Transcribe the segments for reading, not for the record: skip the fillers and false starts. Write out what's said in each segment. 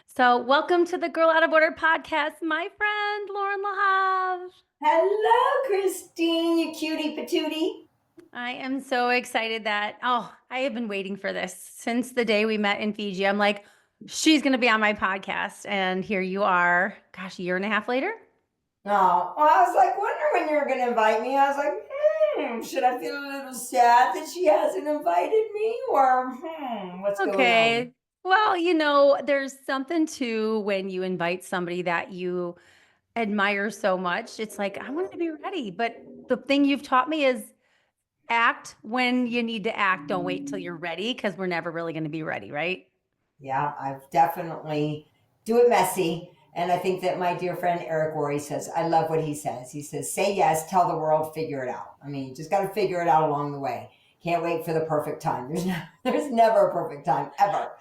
So, welcome to the Girl Out of Order podcast, my friend Loren Lahav. Hello, Christine, you cutie patootie. I am so excited that, I have been waiting for this since the day we met in Fiji. I'm like, she's going to be on my podcast. And here you are, gosh, a year and a half later. Oh, well, I was like, wondering when you were going to invite me. I was like, should I feel a little sad that she hasn't invited me? Or, what's going on? Okay. Well, there's something to when you invite somebody that you admire so much. It's like, I want to be ready. But the thing you've taught me is act when you need to act. Don't wait till you're ready because we're never really going to be ready, right? Yeah, I've definitely do it messy. And I think that my dear friend Eric Worre says, I love what he says. He says, say yes, tell the world, figure it out. I mean, you just got to figure it out along the way. Can't wait for the perfect time. There's never a perfect time, ever.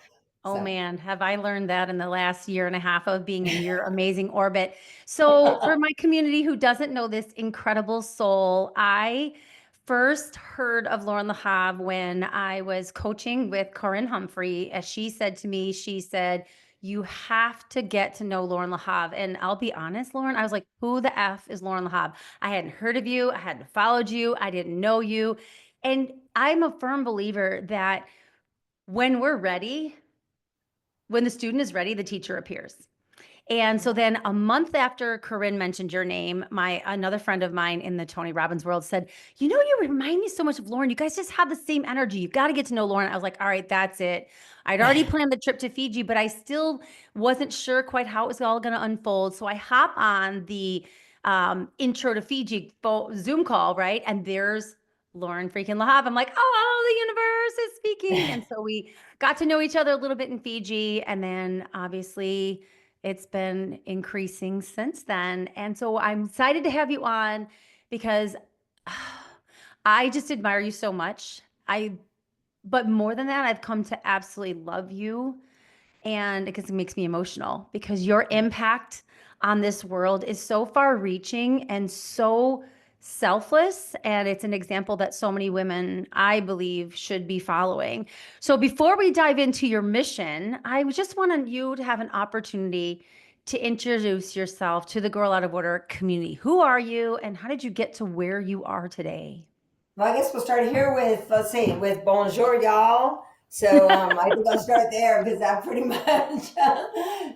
Oh So, man, have I learned that in the last year and a half of being in your amazing orbit. So, for my community who doesn't know this incredible soul, I first heard of Lauren Lahav when I was coaching with Corinne Humphrey. As she said to me, she said, you have to get to know Lauren Lahav. And I'll be honest, Lauren, I was like, who the F is Lauren Lahav? I hadn't heard of you, I hadn't followed you, I didn't know you. And I'm a firm believer that when we're ready, when the student is ready, the teacher appears. And so then a month after Corinne mentioned your name, my another friend of mine in the Tony Robbins world said, you remind me so much of Loren. You guys just have the same energy. You got to get to know Loren. I was like, all right, that's it. I'd already planned the trip to Fiji, but I still wasn't sure quite how it was all going to unfold. So I hop on the intro to Fiji Zoom call, right? And there's Loren freaking Lahav. I'm like, oh, the universe is speaking. And so we got to know each other a little bit in Fiji. And then obviously, it's been increasing since then. And so I'm excited to have you on because I just admire you so much. But more than that, I've come to absolutely love you. And because it makes me emotional because your impact on this world is so far reaching and so selfless. And it's an example that so many women, I believe, should be following. So before we dive into your mission, I just wanted you to have an opportunity to introduce yourself to the Girl Out of Order community. Who are you and how did you get to where you are today? well, I guess we'll start here with, let's see, with bonjour, y'all. I think I'll start there because that pretty much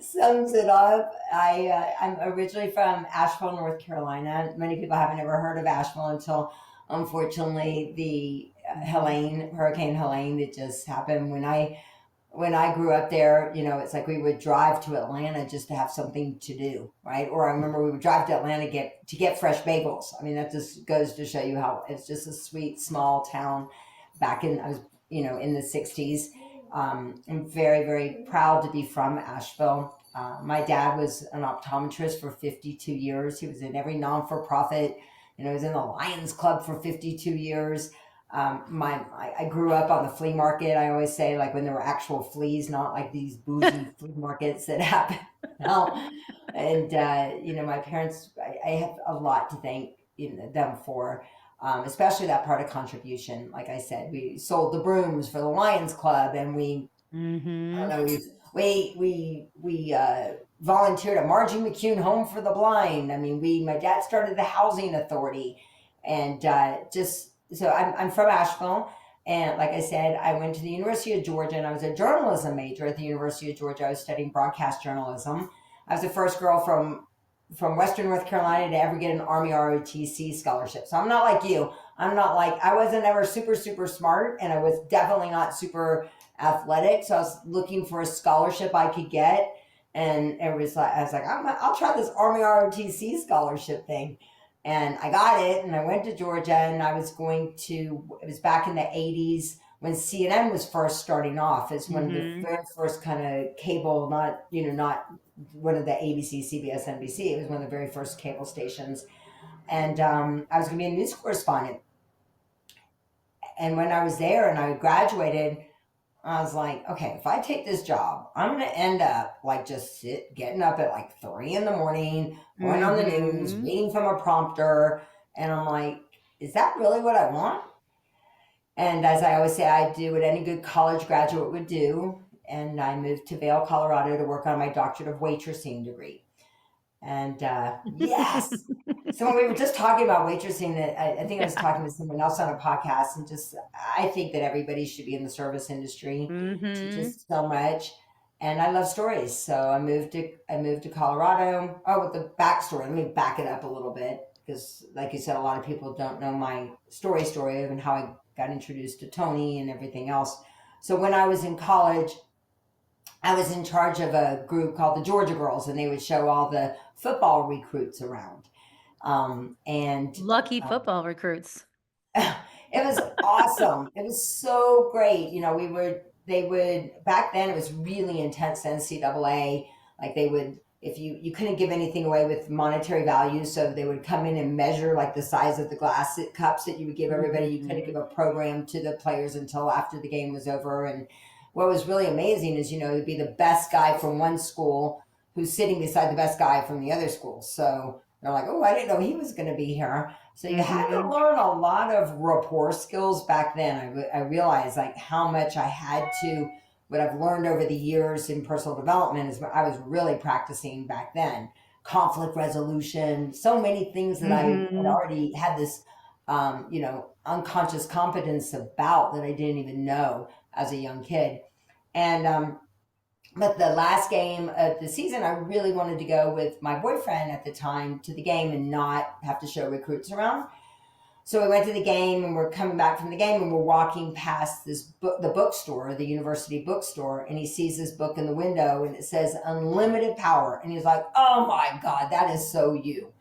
sums it up. I'm originally from Asheville, North Carolina. Many people haven't ever heard of Asheville until, unfortunately, the Hurricane Helene that just happened. When I grew up there, it's like we would drive to Atlanta just to have something to do, right? Or I remember we would drive to Atlanta to get fresh bagels. I mean, that just goes to show you how it's just a sweet small town. Back in I was, in the '60s. I'm very very proud to be from Asheville. My dad was an optometrist for 52 years. He was in every non-for-profit. He was in the Lions Club for 52 years. I grew up on the flea market. I always say, like, when there were actual fleas, not like these bougie flea markets that happen now. And my parents, I have a lot to thank them for, especially that part of contribution. Like I said, we sold the brooms for the Lions Club, and I don't Mm-hmm. know, we volunteered at Margie McCune Home for the Blind. I mean, my dad started the housing authority, and just so I'm from Asheville, and like I said, I went to the University of Georgia, and I was a journalism major at the University of Georgia. I was studying broadcast journalism. I was the first girl from Western North Carolina to ever get an Army ROTC scholarship. So I'm not like you. I wasn't ever super super smart, and I was definitely not super athletic. So I was looking for a scholarship I could get, and I was like, I'll try this Army ROTC scholarship thing, and I got it, and I went to Georgia, and I was going to. It was back in the '80s when CNN was first starting off as one of the Mm-hmm. very first kind of cable, not one of the ABC, CBS, NBC. It was one of the very first cable stations, and I was going to be a news correspondent. And when I was there and I graduated, I was like, okay, if I take this job, I'm going to end up like getting up at like 3 in the morning, going on the news, Mm-hmm. reading from a prompter. And I'm like, is that really what I want? And as I always say, I do what any good college graduate would do. and I moved to Vail, Colorado to work on my doctorate of waitressing degree. And yes. So when we were just talking about waitressing, I think I was Yeah. talking to someone else on a podcast, and just I think that everybody should be in the service industry to Mm-hmm. just so much. And I love stories, so I moved to Colorado. Oh, with the backstory, let me back it up a little bit because, like you said, a lot of people don't know my story of and how I got introduced to Tony and everything else. So when I was in college, I was in charge of a group called the Georgia Girls, and they would show all the football recruits around. And Lucky uh, football recruits. it was awesome. It was so great. They would, back then it was really intense NCAA. Like they would, if you couldn't give anything away with monetary value. So they would come in and measure like the size of the glass cups that you would give everybody. You couldn't give a program to the players until after the game was over. And what was really amazing is, it'd be the best guy from one school who's sitting beside the best guy from the other school. So they're like, oh, I didn't know he was going to be here. So you had to Mm-hmm. learn a lot of rapport skills back then. I realized like how much I had to, what I've learned over the years in personal development is what I was really practicing back then. Conflict resolution, so many things that I had Mm-hmm. already had this, unconscious competence about that I didn't even know as a young kid. And but the last game of the season, I really wanted to go with my boyfriend at the time to the game and not have to show recruits around. So we went to the game, and we're coming back from the game, and we're walking past this book, the bookstore, the university bookstore, and he sees this book in the window, and it says Unlimited Power. And he's like, oh my God, that is so you.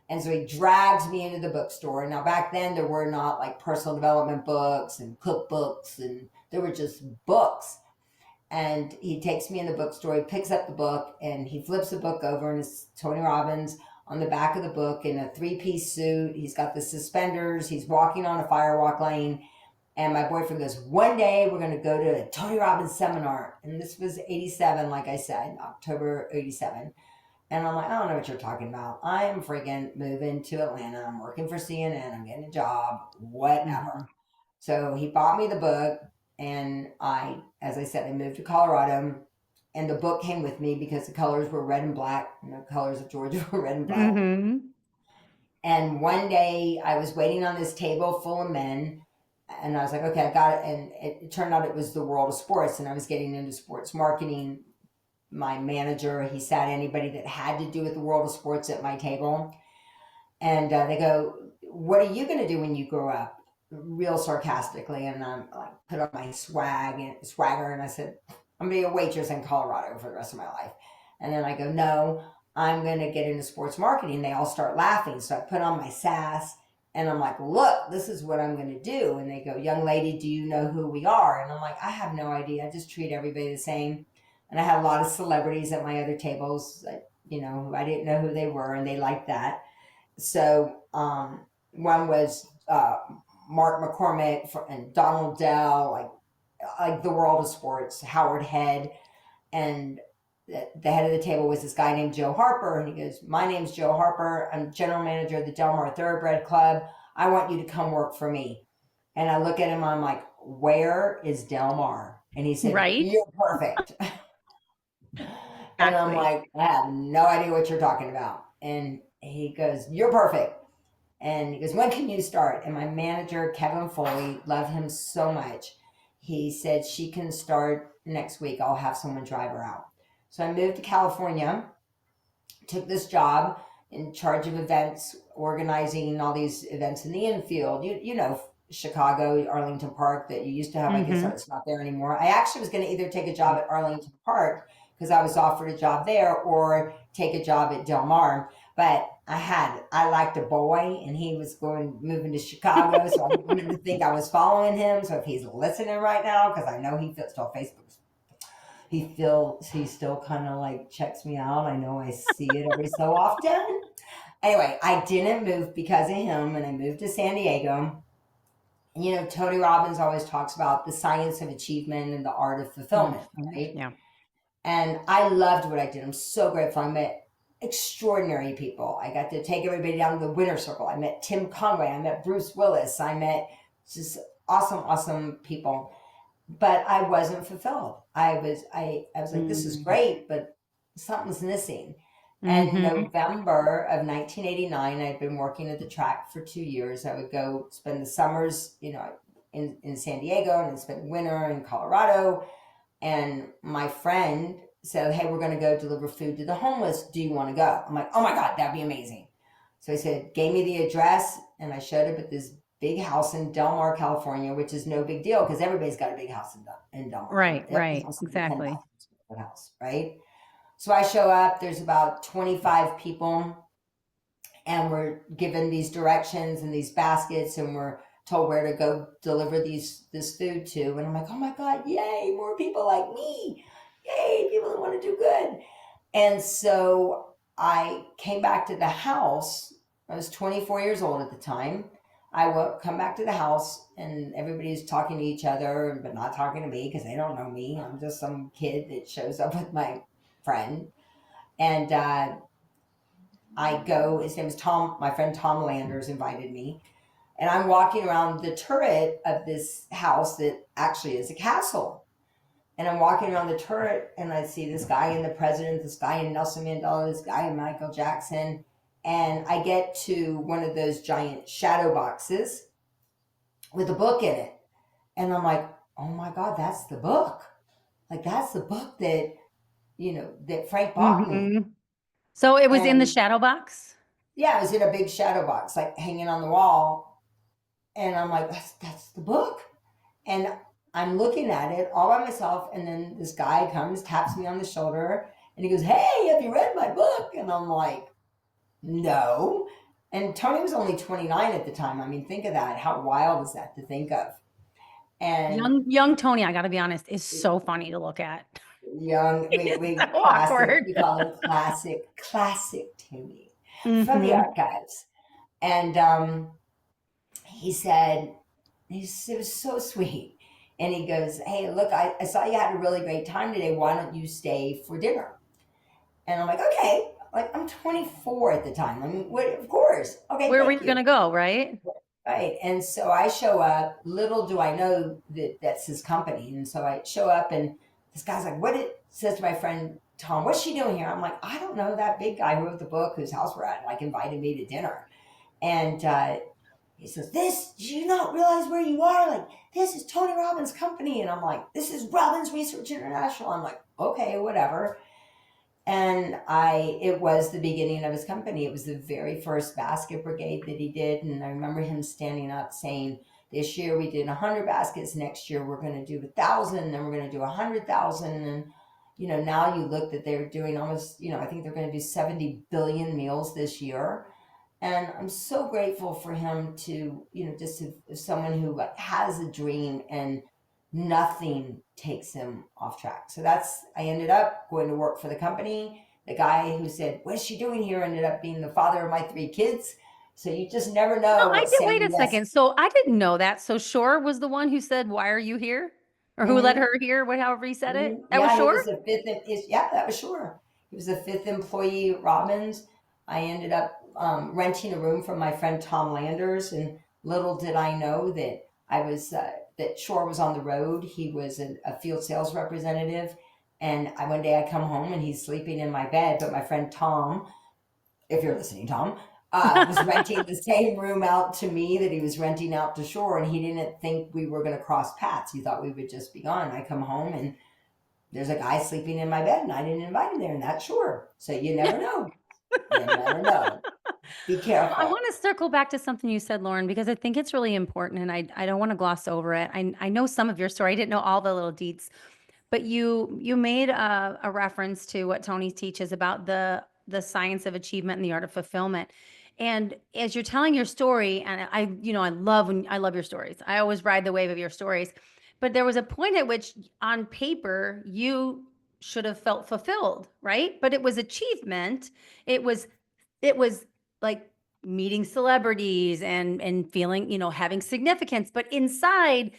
And so he drags me into the bookstore. Now, back then, there were not like personal development books and cookbooks, and there were just books. And he takes me in the bookstore, he picks up the book, and he flips the book over, and it's Tony Robbins on the back of the book in a three-piece suit. He's got the suspenders. He's walking on a firewalk lane. And my boyfriend goes, one day we're going to go to a Tony Robbins seminar. And this was 87, like I said, October 87. And I'm like, I don't know what you're talking about. I am freaking moving to Atlanta. I'm working for CNN. I'm getting a job, Mm-hmm. whatever. So he bought me the book, and as I said, I moved to Colorado, and the book came with me because the colors were red and black. The colors of Georgia were red and black. Mm-hmm. And one day I was waiting on this table full of men, and I was like, okay, I got it. And it turned out it was the world of sports, and I was getting into sports marketing. My manager, he sat anybody that had to do with the world of sports at my table. And they go, what are you going to do when you grow up? Real sarcastically. And I'm like, put on my swagger. And I said, I'm going to be a waitress in Colorado for the rest of my life. And then I go, no, I'm going to get into sports marketing. They all start laughing. So I put on my sass, and I'm like, look, this is what I'm going to do. And they go, young lady, do you know who we are? And I'm like, I have no idea. I just treat everybody the same. And I had a lot of celebrities at my other tables that, I didn't know who they were, and they liked that. So one was Mark McCormick and Donald Dell, like the world of sports, Howard Head, and the head of the table was this guy named Joe Harper, and he goes, my name's Joe Harper. I'm general manager of the Del Mar Thoroughbred Club. I want you to come work for me. And I look at him, I'm like, where is Del Mar? And he said, Right? you're perfect. And I'm Exactly. like, I have no idea what you're talking about. And he goes, you're perfect. And he goes, when can you start? And my manager, Kevin Foley, love him so much. He said, she can start next week. I'll have someone drive her out. So I moved to California, took this job in charge of events, organizing all these events in the infield. Chicago, Arlington Park that you used to have. I guess Mm-hmm. it's not there anymore. I actually was going to either take a job at Arlington Park because I was offered a job there, or take a job at Del Mar. But I liked a boy, and he was moving to Chicago, so I didn't want him to think I was following him. So if he's listening right now, because I know he still Facebook, he still kind of like checks me out. I know I see it every so often. Anyway, I didn't move because of him, and I moved to San Diego. And Tony Robbins always talks about the science of achievement and the art of fulfillment, Mm-hmm. right? Yeah. And I loved what I did. I'm so grateful. I met extraordinary people. I got to take everybody down to the winner circle. I met Tim Conway. I met Bruce Willis. I met just awesome, awesome people. But I wasn't fulfilled. I was like, this is Mm. great, but something's missing. And Mm-hmm. November of 1989, I'd been working at the track for 2 years. I would go spend the summers, in San Diego, and then spend winter in Colorado. And my friend said, hey, we're going to go deliver food to the homeless. Do you want to go? I'm like, oh my God, that'd be amazing. So I said, gave me the address, and I showed up at this big house in Del Mar, California, which is no big deal because everybody's got a big house in Del Mar. Right, Every right, house is a 10 exactly. bathroom house, right? So I show up, there's about 25 people, and we're given these directions and these baskets, and we're told where to go deliver this food to. And I'm like, oh my God, yay, more people like me. Yay, people that want to do good. And so I came back to the house. I was 24 years old at the time. I will come back to the house, and everybody's talking to each other, but not talking to me because they don't know me. I'm just some kid that shows up with my friend. And I go, his name is Tom, my friend Tom Landers invited me. And I'm walking around the turret of this house that actually is a castle. And I'm walking around the turret, and I see this guy in the president, this guy in Nelson Mandela, this guy in Michael Jackson. And I get to one of those giant shadow boxes with a book in it. And I'm like, oh my God, that's the book. Like, that's the book that Frank bought me. Mm-hmm. So it was in the And shadow box? yeah, it was in a big shadow box, like hanging on the wall. And I'm like, that's the book. And I'm looking at it all by myself. And then this guy comes, taps me on the shoulder, and he goes, hey, have you read my book? And I'm like, no. And Tony was only 29 at the time. I mean, think of that. How wild is that to think of? And Young Tony, I gotta be honest, is so funny to look at. young, It's so classic, awkward. we call him classic Tony from the Mm-hmm. archives. And he said, it was so sweet. And he goes, hey, look, I saw you had a really great time today. Why don't you stay for dinner? And I'm like, okay. Like, I'm 24 at the time. I mean, what, of course. Okay, Where were thank you you. gonna go, right? Right. And so I show up. Little do I know that that's his company. And so I show up, and this guy's like, what it says to my friend Tom, what's she doing here? I'm like, I don't know. That big guy who wrote the book, whose house we're at, like invited me to dinner. And he says, this, do you not realize where you are? Like, this is Tony Robbins' company. And I'm like, this is Robbins Research International. I'm like, okay, whatever. And it was the beginning of his company. It was the very first basket brigade that he did. And I remember him standing up saying, this year we did 100 baskets. Next year we're going to do 1,000. Then we're going to do 100,000. And, now you look that they're doing almost, I think they're going to do 70 billion meals this year. And I'm so grateful for him to, just someone who like, has a dream, and nothing takes him off track. So I ended up going to work for the company. The guy who said, what's she doing here, ended up being the father of my 3 kids. So you just never No, know I what did. Wait saying a yes. second. So I didn't know that. So Shore was the one who said, "Why are you here?" Or who led Mm-hmm. her here? However he said it. Mm-hmm. That was Yeah, he Shore. was the fifth. Yeah, that was sure. He was the fifth employee at Robbins. I ended up renting a room from my friend Tom Landers, and little did I know that that Shore was on the road. He was a field sales representative, and one day I come home and he's sleeping in my bed. But my friend Tom, if you're listening, Tom, was renting the same room out to me that he was renting out to Shore, and he didn't think we were going to cross paths. He thought we would just be gone. I come home, and there's a guy sleeping in my bed, and I didn't invite him there, and that's Shore. So you never know. You never know. Be Well, I careful. want to circle back to something you said, Lauren, because I think it's really important, and I don't want to gloss over it. I know some of your story. I didn't know all the little deets, but you made a reference to what Tony teaches about the science of achievement and the art of fulfillment. And as you're telling your story, and I love your stories. I always ride the wave of your stories. But there was a point at which on paper you should have felt fulfilled, right? But it was achievement. It was it was like meeting celebrities and feeling, having significance. But inside,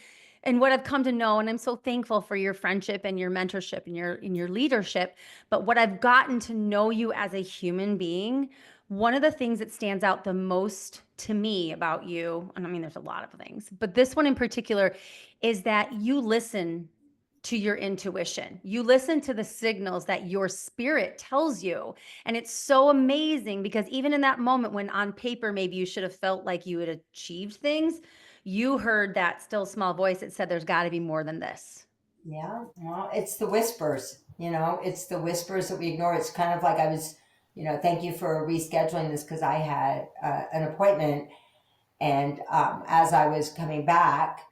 and what I've come to know, and I'm so thankful for your friendship and your mentorship and your leadership, but what I've gotten to know you as a human being, one of the things that stands out the most to me about you, and I mean there's a lot of things, but this one in particular is that you listen to your intuition. You listen to the signals that your spirit tells you. And it's so amazing because even in that moment when on paper, maybe you should have felt like you had achieved things, you heard that still small voice that said, there's got to be more than this. Yeah, well, it's the whispers, it's the whispers that we ignore. It's kind of like I was, thank you for rescheduling this because I had an appointment. And as I was coming back,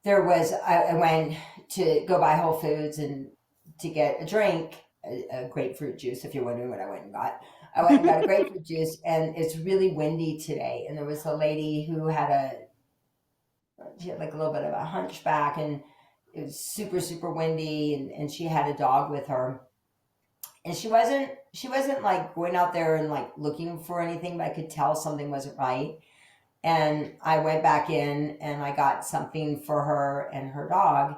I went to go buy Whole Foods and to get a drink, a grapefruit juice, if you're wondering what I went and got. I went and got a grapefruit juice, and it's really windy today. And there was a lady who she had like a little bit of a hunchback, and it was super, super windy, and she had a dog with her. And she wasn't like going out there and like looking for anything, but I could tell something wasn't right. And I went back in and I got something for her and her dog.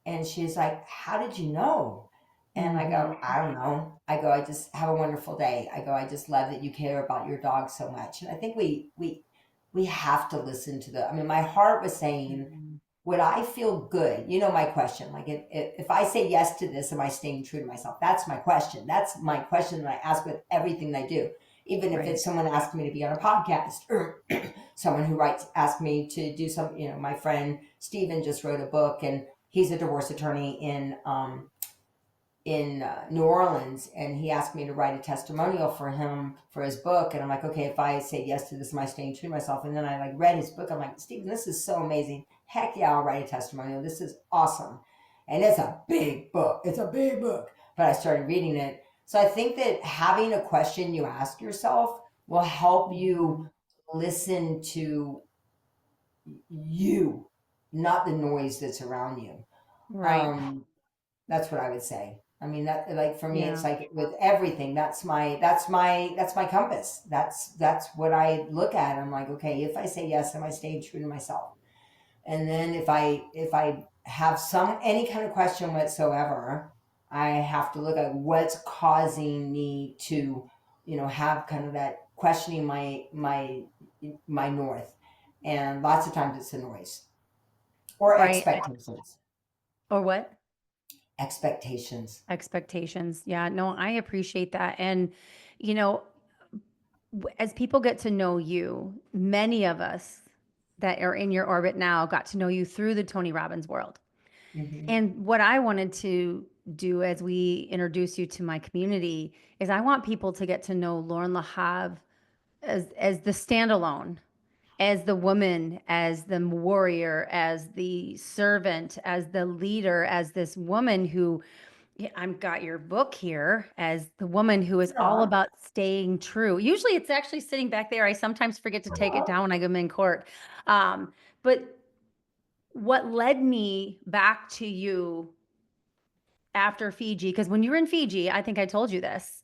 And she's like, "How did you know?" And I go, "I don't know." I go, "I just have a wonderful day." I go, "I just love that you care about your dog so much." And I think we have to listen to I mean, my heart was saying, would I feel good? My question, like if I say yes to this, am I staying true to myself? That's my question. That's my question that I ask with everything that I do. Even if it's someone asking me to be on a podcast or someone who asked me to do some, my friend Steven just wrote a book, and he's a divorce attorney in New Orleans, and he asked me to write a testimonial for him for his book. And I'm like, okay, if I say yes to this, am I staying true to myself? And then I like read his book. I'm like, Steven, this is so amazing. Heck yeah, I'll write a testimonial. This is awesome. And it's a big book. It's a big book. But I started reading it. So I think that having a question you ask yourself will help you listen to you, not the noise that's around you. Right. That's what I would say. I mean, that like for me, it's Yeah. like with everything. That's my compass. That's what I look at. I'm like, okay, if I say yes, am I staying true to myself? And then if I have any kind of question whatsoever, I have to look at what's causing me to, have kind of that questioning my north. And lots of times it's the noise or Right. expectations. Or what? Expectations. Expectations. Yeah, no, I appreciate that. And, you know, as people get to know you, many of us that are in your orbit now got to know you through the Tony Robbins world. Hmm. And what I wanted to do as we introduce you to my community is I want people to get to know Loren Lahav as the standalone, as the woman, as the warrior, as the servant, as the leader, as this woman who, yeah, I've got your book here, as the woman who is all Aw. about staying true. Usually it's actually sitting back there. I sometimes forget to take it down when I go in court. But what led me back to you after Fiji, because when you were in Fiji, I think I told you this.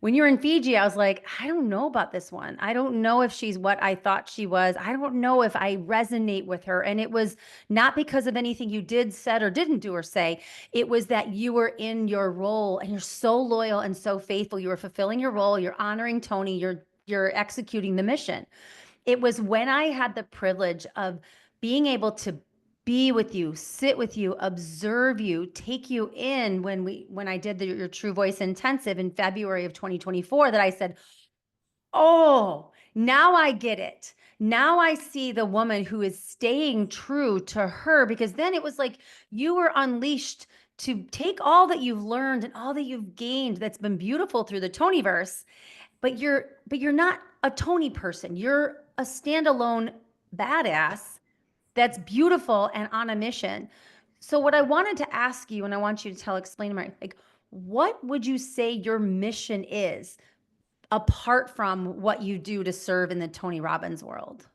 When you were in Fiji, I was like, I don't know about this one. I don't know if she's what I thought she was. I don't know if I resonate with her. And it was not because of anything you did, said, or didn't do or say. It was that you were in your role and you're so loyal and so faithful. You were fulfilling your role. You're honoring Tony. You're executing the mission. It was when I had the privilege of being able to be with you, sit with you, observe you, take you in when I did your True Voice intensive in February of 2024 that I said, "Oh, now I get it. Now I see the woman who is staying true to her," because then it was like you were unleashed to take all that you've learned and all that you've gained that's been beautiful through the Tonyverse, but you're not a Tony person. You're a standalone badass that's beautiful and on a mission. So what I wanted to ask you, and I want you to explain to me, like, what would you say your mission is apart from what you do to serve in the Tony Robbins world?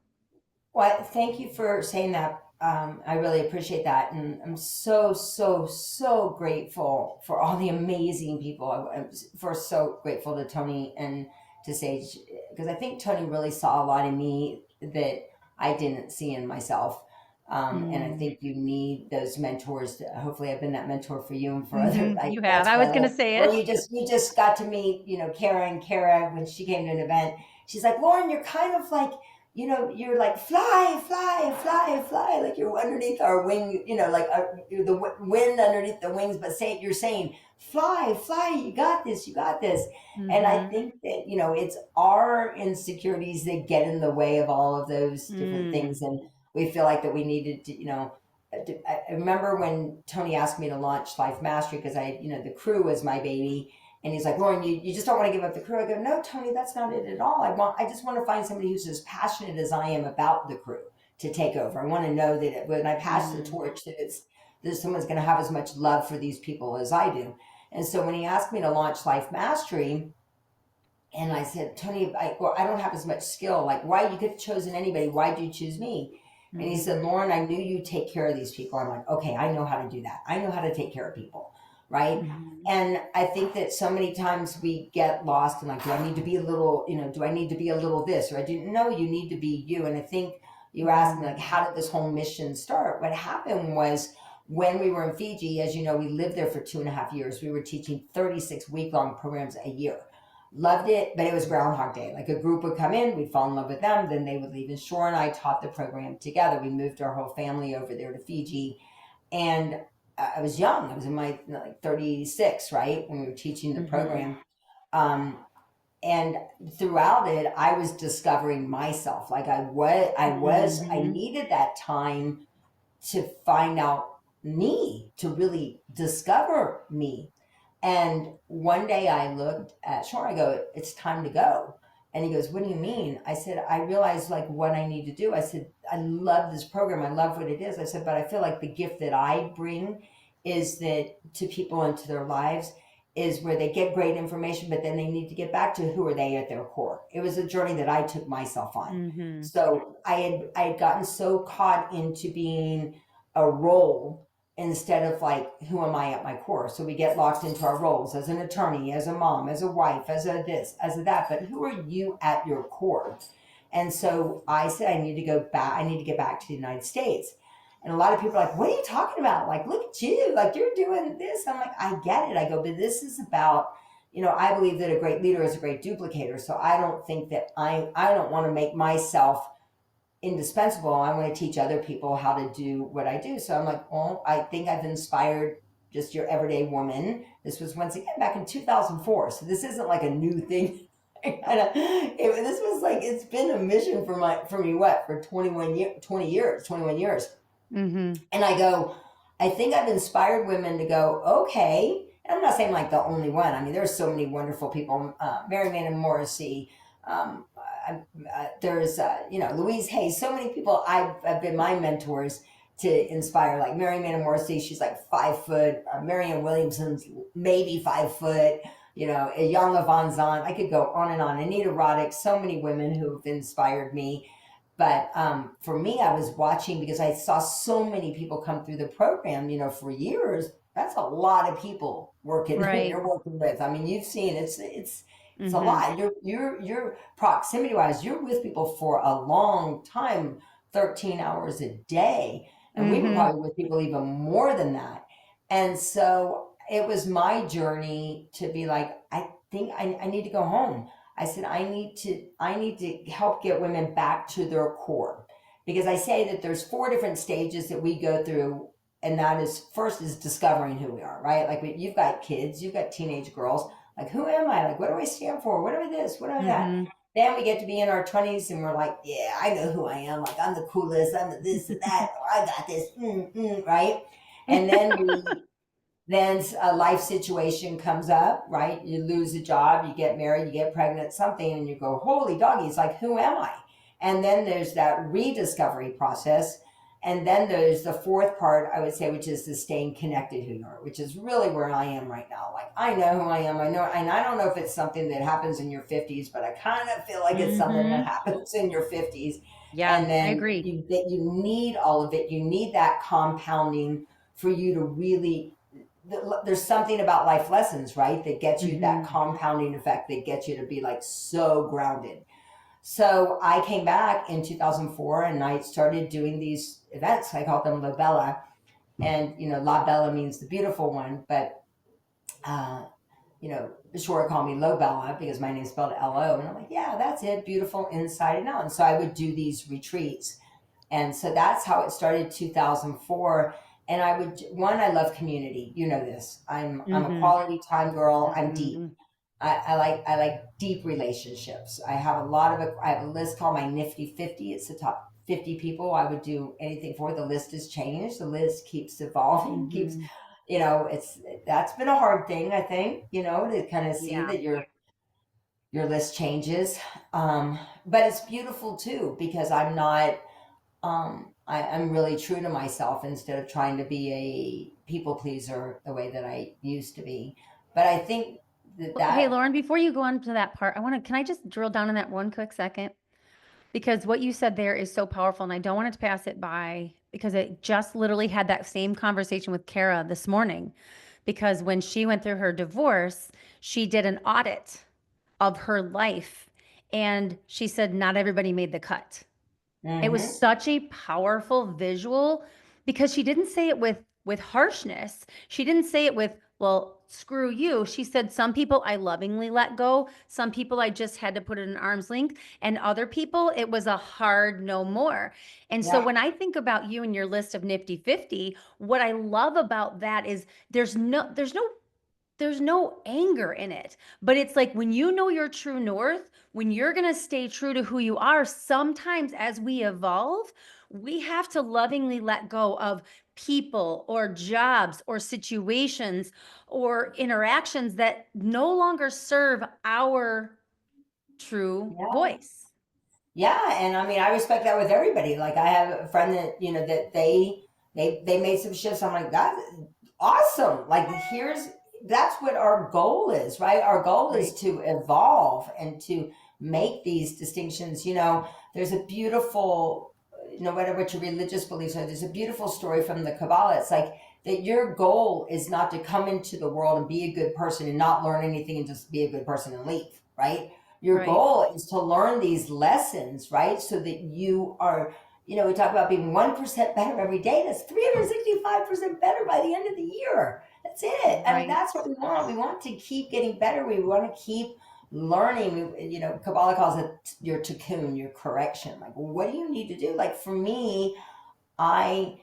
Well, thank you for saying that. I really appreciate that, and I'm so, so, so grateful for all the amazing people. For so grateful to Tony and to Sage, because I think Tony really saw a lot in me that I didn't see in myself. And I Mm. think you need those mentors. Hopefully, I've been that mentor for you and for other. You have. That's I what was I going to love. say Or it. you just got to meet, Kara when she came to an event. She's like, Loren, you're kind of like you're like fly, fly, fly, fly, like you're underneath our wing, like the wind underneath the wings, but you're saying fly, fly, you got this, you got this. And I Mm-hmm. think that, it's our insecurities that get in the way of all of those different Mm. things. And we feel like that we needed to, I remember when Tony asked me to launch Life Mastery because the crew was my baby. And he's like, Loren, you just don't want to give up the crew. I go, no, Tony, that's not it at all. I just want to find somebody who's as passionate as I am about the crew to take over. I want to know that when I pass the Mm. torch, that someone's going to have as much love for these people as I do. And so when he asked me to launch Life Mastery, and I said, Tony, I don't have as much skill. Like, why you could have chosen anybody? Why'd you choose me? And he said, Mm-hmm. Loren, I knew you take care of these people. I'm like, okay, I know how to do that. I know how to take care of people. Right. Mm-hmm. And I think that so many times we get lost in like, do I need to be a little, do I need to be a little this? Or I didn't know you need to be you. And I think you asked me, like, how did this whole mission start? What happened was when we were in Fiji, as you know, we lived there for 2.5 years. We were teaching 36 week-long programs a year. Loved it, but it was Groundhog Day. Like a group would come in, we'd fall in love with them, then they would leave. And Shore and I taught the program together. We moved our whole family over there to Fiji. And I was young. I was in my like 36, right, when we were teaching the Mm-hmm. program. Um, and throughout it, I was discovering myself. Like I Mm-hmm. needed that time to find out me, to really discover me. And one day I looked at Sean, I go, it's time to go. And he goes, what do you mean? I said, I realized like what I need to do. I said, I love this program. I love what it is. I said, but I feel like the gift that I bring is that to people into their lives is where they get great information, but then they need to get back to who are they at their core. It was a journey that I took myself on. Mm-hmm. So I had gotten so caught into being a role instead of like who am I at my core. So we get locked into our roles as an attorney, as a mom, as a wife, as a this, as a that, but who are you at your core? And so I said I need to go back, I need to get back to the United States. And a lot of people are like, what are you talking about? Like, look at you, like you're doing this. I'm like, I get it. I go, but this is about, I believe that a great leader is a great duplicator. So I don't think that I don't want to make myself indispensable. I want to teach other people how to do what I do. So I'm like, well, I think I've inspired just your everyday woman. This was once again back in 2004. So this isn't like a new thing. This was like, it's been a mission for me, what, for 20 years, 21 years. Mm-hmm. And I go, I think I've inspired women to go, okay. And I'm not saying like the only one. I mean, there's so many wonderful people. Mary Mann and Morrissey. Um, there's, Louise Hay. So many people I've been my mentors to inspire. Like Mary Mann and Morrissey, she's like 5 foot. Marianne Williamson's maybe 5 foot. A young Yvonne Zahn. I could go on and on. Anita Roddick. So many women who've inspired me. But for me, I was watching because I saw so many people come through the program, for years. That's a lot of people working Right. you're working with. I mean, you've seen it's a Mm-hmm. lot. You're proximity wise, you're with people for a long time, 13 hours a day. And we were Mm-hmm. probably with people even more than that. And so it was my journey to be like, I think I need to go home. I said I need to help get women back to their core. Because I say that there's 4 different stages that we go through, and that is first is discovering who we are, right? Like you've got kids, you've got teenage girls, like who am I? Like what do I stand for? What am I this? What am I that? Mm-hmm. Then we get to be in our 20s and we're like, yeah, I know who I am. Like I'm the coolest, I'm the this and that, or I got this, right? And then a life situation comes up, right? You lose a job, you get married, you get pregnant, something, and you go, holy doggy, it's like, who am I? And then there's that rediscovery process. And then there's the fourth part, I would say, which is the staying connected who you are, which is really where I am right now. Like, I know who I am. I know, and I don't know if it's something that happens in your 50s, but I kind of feel like it's something that Mm-hmm. happens in your 50s. Yeah, And I then agree. you need all of it. You need that compounding for you to really there's something about life lessons, right? That gets you that Mm-hmm. compounding effect that gets you to be like so grounded. So I came back in 2004 and I started doing these events. I call them La Bella. And, La Bella means the beautiful one. But uh, Short call me Lobella because my name's spelled L-O. And I'm like, yeah, that's it. Beautiful inside and out. And so I would do these retreats. And so that's how it started 2004. And I love community. You know this. I'm a Mm-hmm. quality time girl. I'm deep. Mm-hmm. I like deep relationships. I have a list called my Nifty 50. It's the top 50 people I would do anything for. The list has changed. The list keeps evolving, keeps, Mm-hmm. that's been a hard thing, I think, to kind of see Yeah. that your list changes. But it's beautiful too, because I'm really true to myself instead of trying to be a people pleaser the way that I used to be. But I think that Well, hey, that Loren, before you go on to that part, can I just drill down on that one quick second? Because what you said there is so powerful, and I don't want it to pass it by because it just literally had that same conversation with Kara this morning. Because when she went through her divorce, she did an audit of her life, and she said not everybody made the cut. It was hmm such a powerful visual because she didn't say it with harshness. She didn't say it with, well, screw you. She said some people I lovingly let go, some people I just had to put at an arm's length, and other people it was a hard no more. And so yeah, when I think about you and your list of Nifty 50, what I love about that is there's no anger in it, but it's like when you know your true north, when you're going to stay true to who you are, sometimes as we evolve, we have to lovingly let go of people or jobs or situations or interactions that no longer serve our true yeah. voice. Yeah, and I mean, I respect that with everybody. Like, I have a friend that that they made some shifts. I'm like, that's awesome. Like, that's what our goal is, right? Our goal is Right. to evolve and to make these distinctions. There's a beautiful, no matter what your religious beliefs are, there's a beautiful story from the Kabbalah. It's like that your goal is not to come into the world and be a good person and not learn anything and just be a good person and leave, right? Your Right. goal is to learn these lessons, right? So that you are, we talk about being 1% better every day. That's 365% better by the end of the year. That's it. I mean, Right. that's what we want. We want to keep getting better. We want to keep learning. Kabbalah calls it your tikkun, your correction. Like, what do you need to do? Like, for me, I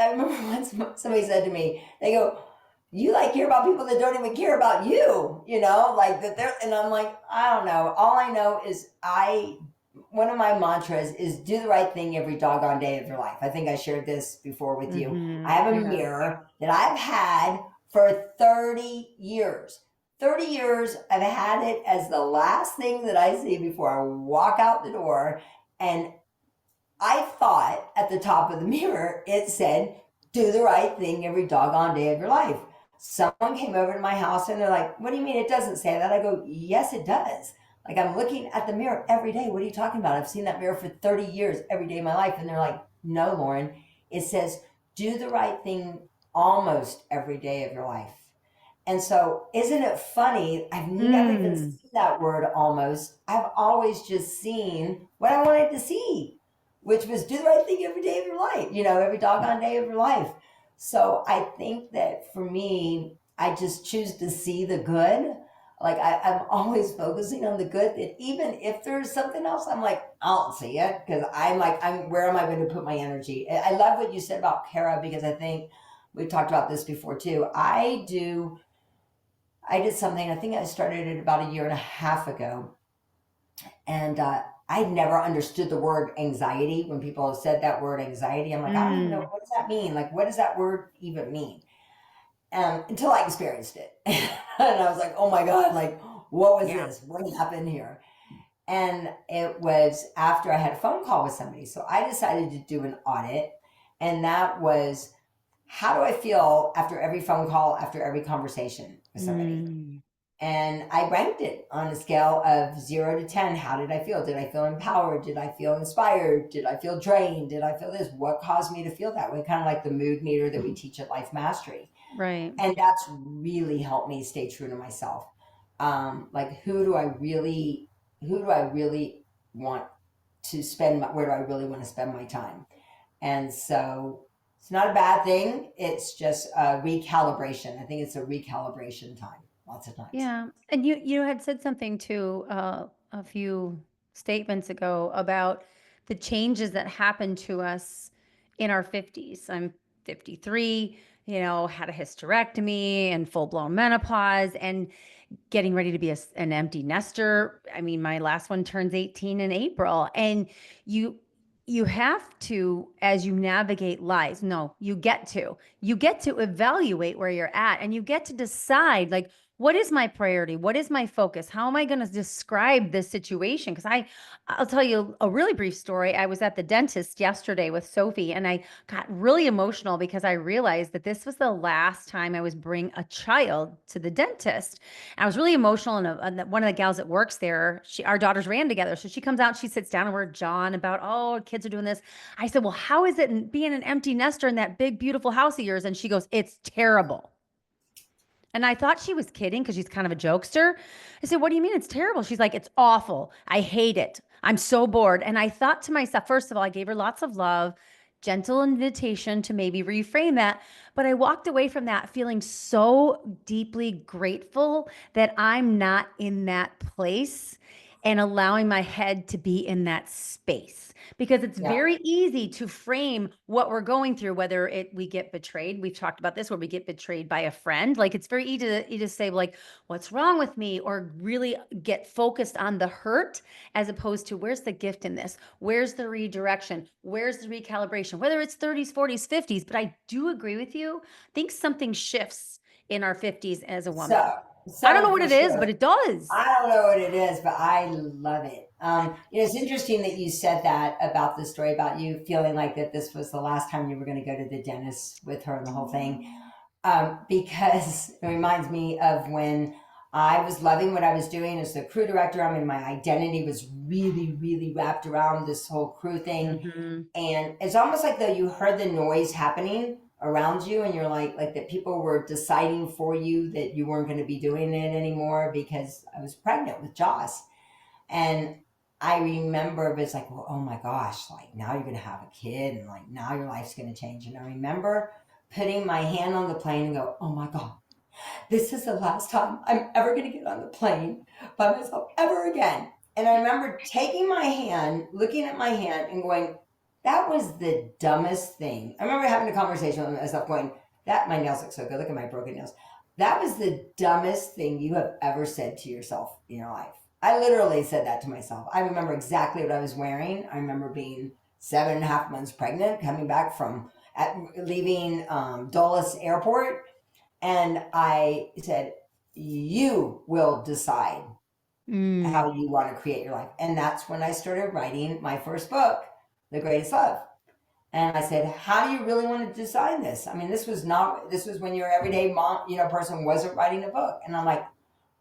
I remember once somebody said to me, they go, you like care about people that don't even care about you, like that they're, and I'm like, I don't know. All I know is one of my mantras is do the right thing every doggone day of your life. I think I shared this before with you. I Mm-hmm. have a Yeah. mirror that I've had for 30 years. 30 years, I've had it as the last thing that I see before I walk out the door. And I thought at the top of the mirror it said, do the right thing every doggone day of your life. Someone came over to my house and they're like, what do you mean it doesn't say that? I go, yes, it does. Like, I'm looking at the mirror every day. What are you talking about? I've seen that mirror for 30 years every day of my life. And they're like, no, Loren, it says, do the right thing almost every day of your life. And so, isn't it funny? I've never even Mm. seen that word almost. I've always just seen what I wanted to see, which was do the right thing every day of your life, every doggone day of your life. So I think that for me, I just choose to see the good. Like, I'm always focusing on the good, that even if there's something else, I'm like, I don't see it because I'm like, where am I going to put my energy? I love what you said about Kara because I think we've talked about this before too. I did something, I think I started it about a year and a half ago. And I'd never understood the word anxiety. When people have said that word anxiety, I'm like, I don't even know, Mm. what does that mean? Like, what does that word even mean? Until I experienced it. And I was like, oh my God, like, what was Yeah. this? What happened here? And it was after I had a phone call with somebody. So I decided to do an audit. And that was, how do I feel after every phone call, after every conversation with somebody? Mm. And I ranked it on a scale of 0 to 10. How did I feel? Did I feel empowered? Did I feel inspired? Did I feel drained? Did I feel this? What caused me to feel that way? Kind of like the mood meter that we teach at Life Mastery. Right. And that's really helped me stay true to myself. Like, who do I really want to spend, where do I really want to spend my time? And so it's not a bad thing. It's just a recalibration. I think it's a recalibration time. lots of times. Yeah. And you had said something too, a few statements ago about the changes that happen to us in our 50s. I'm 53, had a hysterectomy and full-blown menopause and getting ready to be an empty nester. I mean, my last one turns 18 in April. And you you have to, as you navigate life, no, you get to evaluate where you're at, and you get to decide, like, what is my priority? What is my focus? How am I going to describe this situation? Because I'll tell you a really brief story. I was at the dentist yesterday with Sophie, and I got really emotional because I realized that this was the last time I was bring a child to the dentist. I was really emotional, and one of the gals that works there, our daughters ran together. So she comes out, she sits down, and we're jawing about, oh, kids are doing this. I said, well, how is it being an empty nester in that big, beautiful house of yours? And she goes, it's terrible. And I thought she was kidding because she's kind of a jokester. I said, what do you mean it's terrible? She's like, it's awful. I hate it. I'm so bored. And I thought to myself, first of all, I gave her lots of love, gentle invitation to maybe reframe that. But I walked away from that feeling so deeply grateful that I'm not in that place and allowing my head to be in that space, because it's Yeah. very easy to frame what we're going through, whether we get betrayed. We've talked about this, where we get betrayed by a friend. Like, it's very easy to say, like, what's wrong with me, or really get focused on the hurt, as opposed to, where's the gift in this? Where's the redirection? Where's the recalibration? Whether it's 30s, 40s, 50s. But I do agree with you. I think something shifts in our 50s as a woman. So, I don't know so what for it is, but sure. it does. I don't know what it is, but I love it. It's interesting that you said that about the story about you feeling like that this was the last time you were going to go to the dentist with her and the whole thing. Because it reminds me of when I was loving what I was doing as the crew director. I mean, my identity was really, really wrapped around this whole crew thing. Mm-hmm. And it's almost like though you heard the noise happening around you and you're like that people were deciding for you that you weren't going to be doing it anymore because I was pregnant with Joss. And I remember it was like, well, oh my gosh, like now you're going to have a kid and like now your life's going to change. And I remember putting my hand on the plane and go, oh my God, this is the last time I'm ever going to get on the plane by myself ever again. And I remember taking my hand, looking at my hand, and going, that was the dumbest thing. I remember having a conversation with myself going, that my nails look so good. Look at my broken nails. That was the dumbest thing you have ever said to yourself in your life. I literally said that to myself. I remember exactly what I was wearing. I remember being 7.5 months pregnant, coming back from leaving Dulles Airport, and I said, you will decide Mm. how you want to create your life. And that's when I started writing my first book, The Greatest Love. And I said, how do you really want to design this? I mean, this was when your everyday mom, person wasn't writing a book. And I'm like,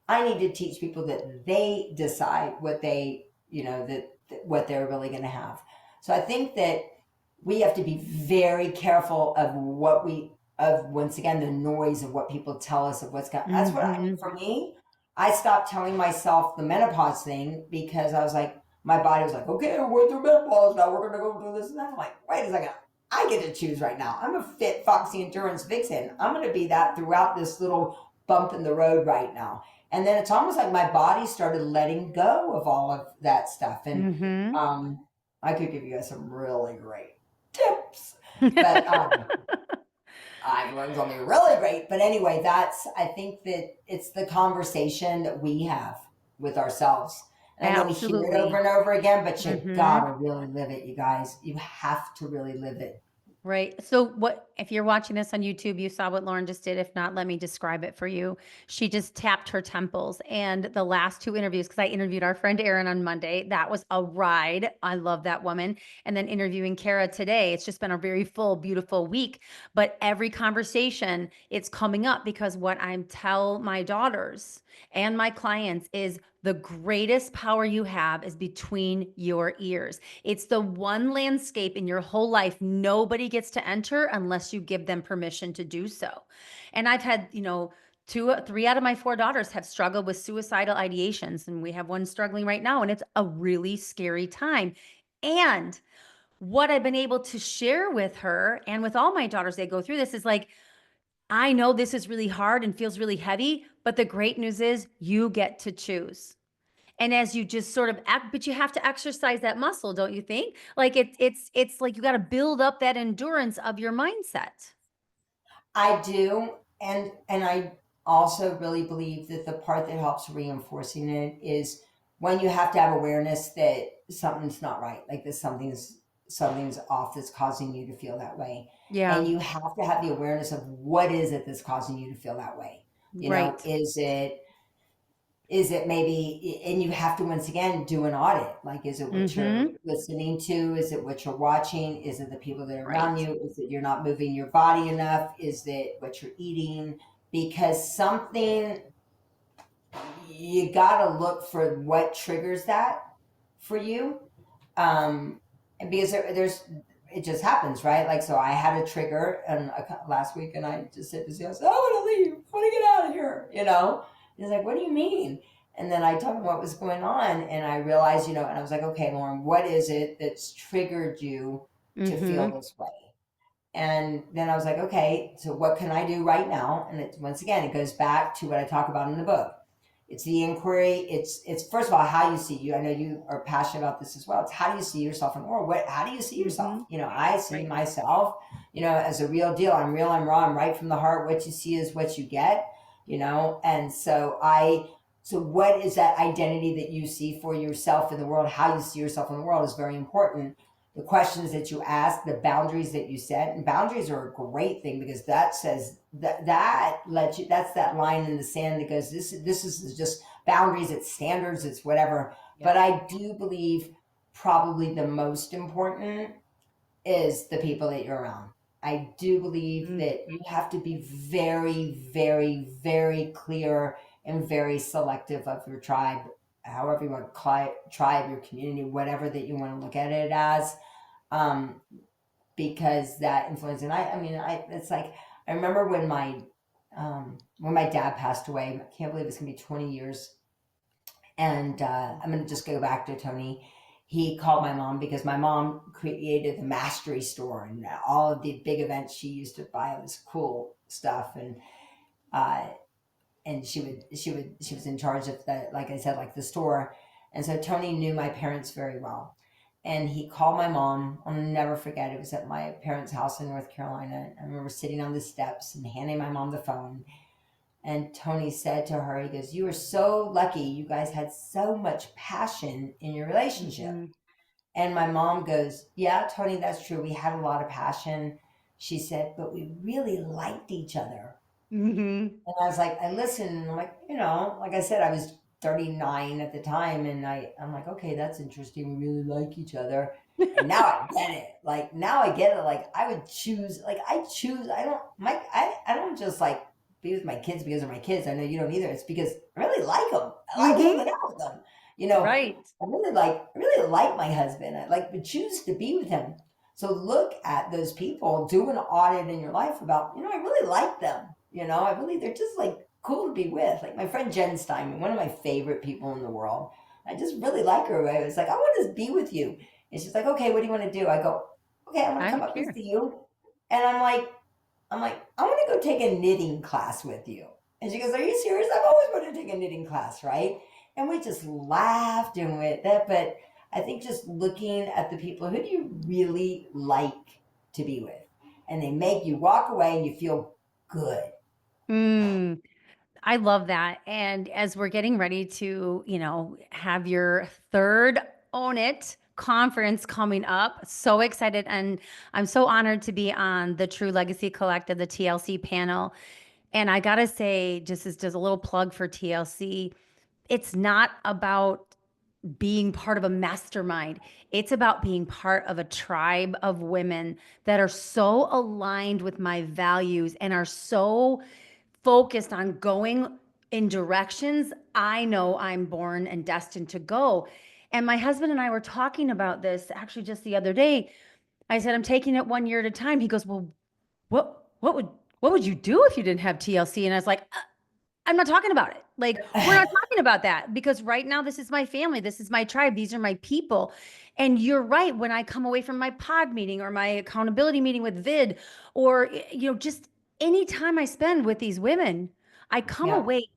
I need to teach people that they decide what what they're really going to have. So I think that we have to be very careful of once again the noise of what people tell us of what's going. That's what Mm-hmm. for me. I stopped telling myself the menopause thing because I was like, my body was like, okay, we're through menopause now. We're gonna go do this and that. I'm like, wait a second, I get to choose right now. I'm a fit foxy endurance vixen. I'm gonna be that throughout this little bump in the road right now. And then it's almost like my body started letting go of all of that stuff. And Mm-hmm. I could give you guys some really great tips, but everyone's only really great. But anyway, I think that it's the conversation that we have with ourselves. And I know we hear it over Absolutely. and over again, but you Mm-hmm. gotta really live it, you guys. You have to really live it. Right. So what if you're watching this on YouTube, you saw what Loren just did. If not, let me describe it for you. She just tapped her temples. And the last two interviews, because I interviewed our friend Erin on Monday, that was a ride. I love that woman. And then interviewing Kara today, it's just been a very full, beautiful week. But every conversation, it's coming up, because what I tell my daughters and my clients is, the greatest power you have is between your ears. It's the one landscape in your whole life nobody gets to enter unless you give them permission to do so. And I've had, three out of my four daughters have struggled with suicidal ideations, and we have one struggling right now, and it's a really scary time. And what I've been able to share with her and with all my daughters, they go through this, is like, I know this is really hard and feels really heavy, but the great news is you get to choose. And as you just sort of act, but you have to exercise that muscle, don't you think? Like it's like you got to build up that endurance of your mindset. I do, and I also really believe that the part that helps reinforcing it is when you have to have awareness that something's not right, like that something's off that's causing you to feel that way, Yeah, and you have to have the awareness of what is it that's causing you to feel that way. You know, right. is it maybe, and you have to once again do an audit, like is it what you're Mm-hmm. listening to, is it what you're watching, is it the people that are around Right. you, is it you're not moving your body enough, is it what you're eating, because something, you got to look for what triggers that for you. And because there's, it just happens, right? Like, so I had a trigger and last week, and I just said to Zio, I said, I want to leave, I want to get out of here, you know. He's like, what do you mean? And then I told him what was going on, and I realized, you know, and I was like, okay, Loren, what is it that's triggered you to feel Mm-hmm. this way? And then I was like, okay, so what can I do right now? And it, once again, it goes back to what I talk about in the book. It's the inquiry. It's first of all how you see you. I know you are passionate about this as well. It's how do you see yourself in the world? What? How do you see yourself? Mm-hmm. You know, I see Right. myself, you know, as a real deal. I'm real. I'm raw. I'm right from the heart. What you see is what you get. You know, and so I. So what is that identity that you see for yourself in the world? How you see yourself in the world is very important. The questions that you ask, the boundaries that you set, and boundaries are a great thing because that says that lets you, that's that line in the sand that goes, this is just boundaries, it's standards, it's whatever. But Yep. I do believe probably the most important is the people that you're around. I do believe Mm. that you have to be very, very, very clear and very selective of your tribe, however you want to tribe, your community, whatever that you want to look at it as, um, because that influence. And I mean, it's like I remember when my dad passed away. I can't believe it's gonna be 20 years. And I'm gonna just go back to Tony. He called my mom because my mom created the Mastery store and all of the big events. She used to buy all this cool stuff, uh, and she was in charge of the, like I said, like the store. And so Tony knew my parents very well, and he called my mom. I'll never forget, it was at my parents' house in North Carolina. I remember sitting on the steps and handing my mom the phone, and Tony said to her, he goes, you were so lucky, you guys had so much passion in your relationship. Mm-hmm. And my mom goes, yeah, Tony, that's true, we had a lot of passion. She said, but we really liked each other. Mm-hmm. And I was like, I listened, and I'm like, you know, like I said, I was 39 at the time, and I'm like, okay, that's interesting. We really like each other. And now I get it. Like now I get it. Like I would choose, like I choose, I don't just like be with my kids because they're my kids. I know you don't either. It's because I really like them. I like Mm-hmm. hanging out with them. You know, Right. I really like my husband. I like would choose to be with him. So look at those people, do an audit in your life about, you know, I really like them. You know, I really, they're just like cool to be with. Like my friend Jen Steinman, one of my favorite people in the world. I just really like her. I was like, I want to be with you. And she's like, okay, what do you want to do? I go, okay, I'm going to I come don't up and care. see you. And I'm like, I want to go take a knitting class with you. And she goes, are you serious? I've always wanted to take a knitting class, right? And we just laughed and with that. But I think just looking at the people, who do you really like to be with? And they make you walk away and you feel good. Mm. I love that. And as we're getting ready to, have your third Own It conference coming up, so excited. And I'm so honored to be on the True Legacy Collective, the TLC panel. And I gotta say, just a little plug for TLC, it's not about being part of a mastermind. It's about being part of a tribe of women that are so aligned with my values and are so focused on going in directions I know I'm born and destined to go. And my husband and I were talking about this actually just the other day. I said, I'm taking it one year at a time. He goes, well, what would you do if you didn't have TLC? And I was like, I'm not talking about it. Like, we're not talking about that because right now, this is my family. This is my tribe. These are my people. And you're right. When I come away from my pod meeting or my accountability meeting with Vid, or, just anytime I spend with these women, I come Yeah. away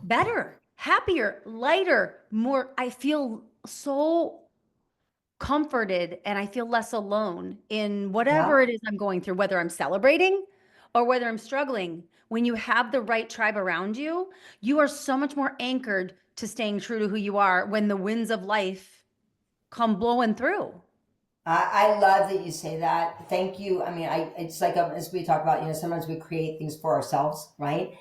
better, happier, lighter, more. I feel so comforted and I feel less alone in whatever Yeah. it is I'm going through, whether I'm celebrating or whether I'm struggling. When you have the right tribe around you, you are so much more anchored to staying true to who you are when the winds of life come blowing through. I love that you say that. Thank you. I mean, it's like as we talk about, sometimes we create things for ourselves, right?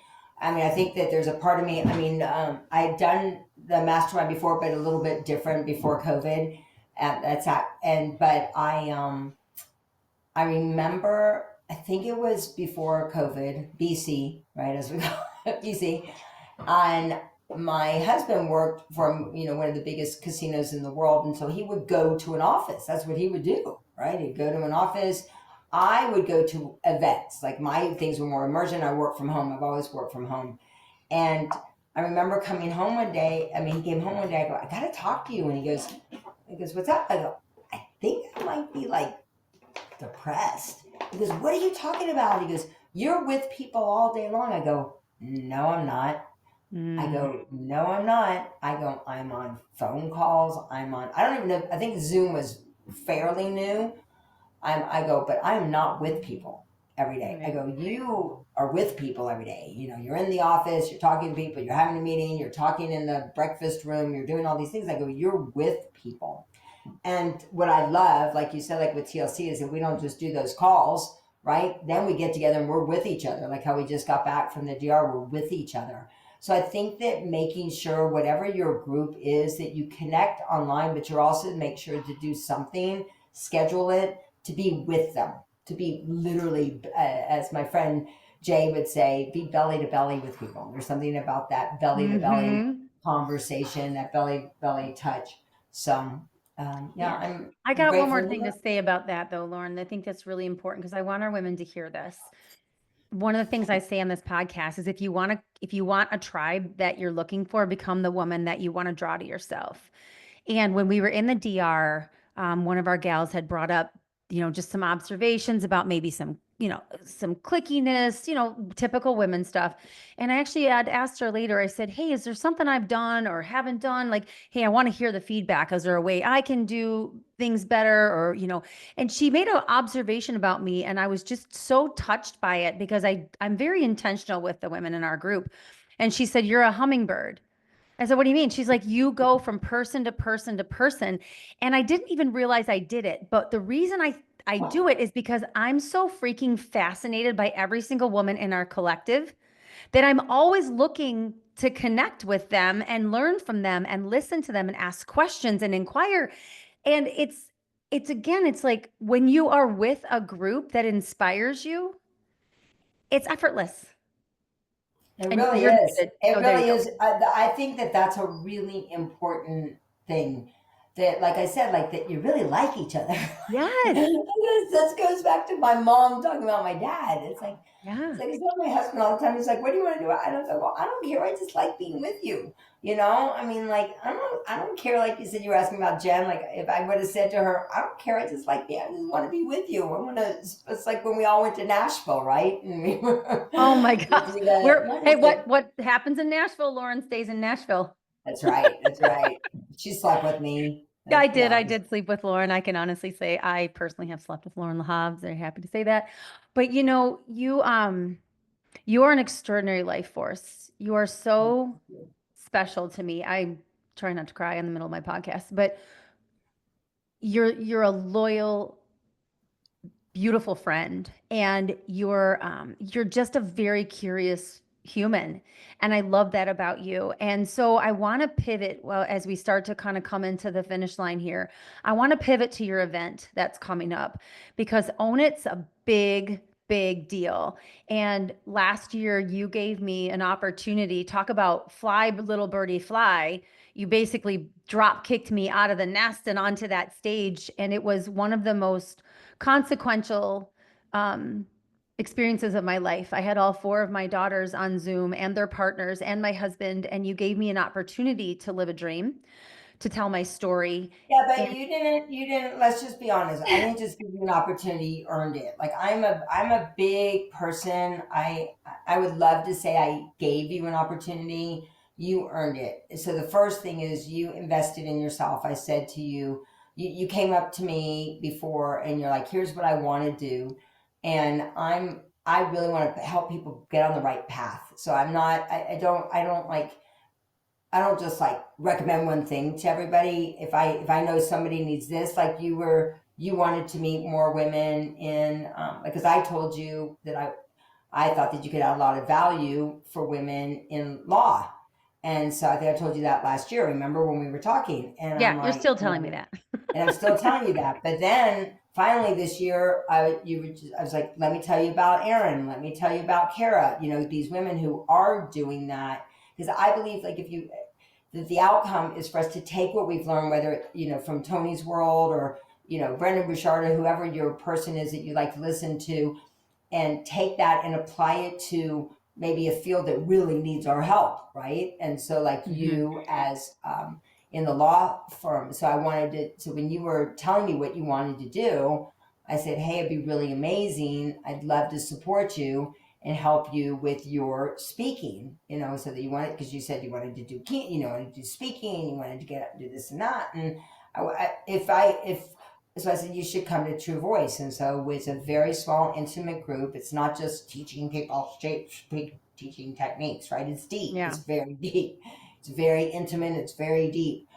I mean, I think that there's a part of me. I mean, I'd done the mastermind before, but a little bit different before COVID. And that's that. But I remember. I think it was before COVID, BC, right? As we call it, BC. And my husband worked for one of the biggest casinos in the world, and so he would go to an office. That's what he would do, right? He'd go to an office. I would go to events. Like my things were more immersion. I work from home. I've always worked from home. And I remember coming home one day. I mean, he came home one day. I go, I gotta talk to you. And he goes, what's up? I go, I think I might be like depressed. He goes, what are you talking about? He goes, you're with people all day long. I go, no, I'm not. I go, no, I'm not. I go, I'm on phone calls. I don't even know. I think Zoom was fairly new. I go, but I'm not with people every day. I Right. go, you are with people every day. You're in the office, you're talking to people, you're having a meeting, you're talking in the breakfast room, you're doing all these things. I go, you're with people. And what I love, like you said, like with TLC, is that we don't just do those calls, right? Then we get together and we're with each other, like how we just got back from the DR, we're with each other. So I think that making sure whatever your group is, that you connect online, but you're also make sure to do something, schedule it to be with them, to be literally, as my friend Jay would say, be belly to belly with people. There's something about that belly to belly Mm-hmm. conversation, that belly belly touch. So yeah, Yeah. I'm I got one grateful more to thing to know. say about that though, Lauren. I think that's really important because I want our women to hear this. One of the things I say on this podcast is if you want a tribe that you're looking for, become the woman that you want to draw to yourself. And when we were in the DR, one of our gals had brought up, just some observations about maybe some clickiness, typical women stuff. And I actually had asked her later, I said, hey, is there something I've done or haven't done? Like, hey, I want to hear the feedback. Is there a way I can do things better? And she made an observation about me. And I was just so touched by it because I'm very intentional with the women in our group. And she said, you're a hummingbird. I said, what do you mean? She's like, you go from person to person to person. And I didn't even realize I did it. But the reason I do it is because I'm so freaking fascinated by every single woman in our collective that I'm always looking to connect with them and learn from them and listen to them and ask questions and inquire. And it's like when you are with a group that inspires you, it's effortless. It And really you're is. muted. It Oh, there you really go. is. I think that that's a really important thing. That, like I said, like that you really like each other. Yes. This goes back to my mom talking about my dad. Yeah. I tell my husband all the time. He's like, "What do you want to do?" I don't go. Well, I don't care. I just like being with you. I mean, like I don't care. Like you said, you were asking about Jen. Like if I would have said to her, "I don't care. I just like you. I just want to be with you. I want to." It's like when we all went to Nashville, right? And we were Oh my we gosh. do that. Where, Yeah, hey, it's like what happens in Nashville, Lauren stays in Nashville. that's right. That's right. She slept with me. Yeah, I did. Yeah. I did sleep with Lauren. I can honestly say I personally have slept with Loren Lahav. Very happy to say that. But you are an extraordinary life force. You are so special to me. I try not to cry in the middle of my podcast, but you're a loyal, beautiful friend, and you're just a very curious human, and I love that about you. And so I want to pivot, well, as we start to kind of come into the finish line here. I want to pivot to your event that's coming up because Own It's a big deal. And last year you gave me an opportunity, talk about fly little birdie fly. You basically drop kicked me out of the nest and onto that stage, and it was one of the most consequential um, experiences of my life. I had all four of my daughters on Zoom and their partners and my husband, and you gave me an opportunity to live a dream, to tell my story. Yeah, but And you didn't, let's just be honest. I didn't just give you an opportunity, you earned it. Like I'm a big person. I would love to say I gave you an opportunity. You earned it. So the first thing is you invested in yourself. I said to you, you came up to me before and you're like, here's what I want to do. And I really want to help people get on the right path. So I'm not, I don't like, I don't just like recommend one thing to everybody. If I know somebody needs this, like you wanted to meet more women in because I told you that I thought that you could add a lot of value for women in law. And so I think I told you that last year. Remember when we were talking? And I'm yeah, you're like, still telling me that. and I'm still telling you that. But then finally this year, I was like, let me tell you about Erin. Let me tell you about Kara. You know, these women who are doing that because I believe like if you that the outcome is for us to take what we've learned, whether you know from Tony's world or you know Brendan Bouchard or whoever your person is that you like to listen to, and take that and apply it to maybe a field that really needs our help, right? And so like Hmm. you as in the law firm, so I wanted to. So when you were telling me what you wanted to do, I said, hey, it'd be really amazing. I'd love to support you and help you with your speaking, you know, so that you wanted, because you said you wanted to do, you know, wanted to do speaking, you wanted to get up and do this and that. And so I said, you should come to True Voice. And so it's a very small, intimate group. It's not just teaching people teaching techniques, right? It's deep. Yeah. It's very deep. It's very intimate. It's very deep.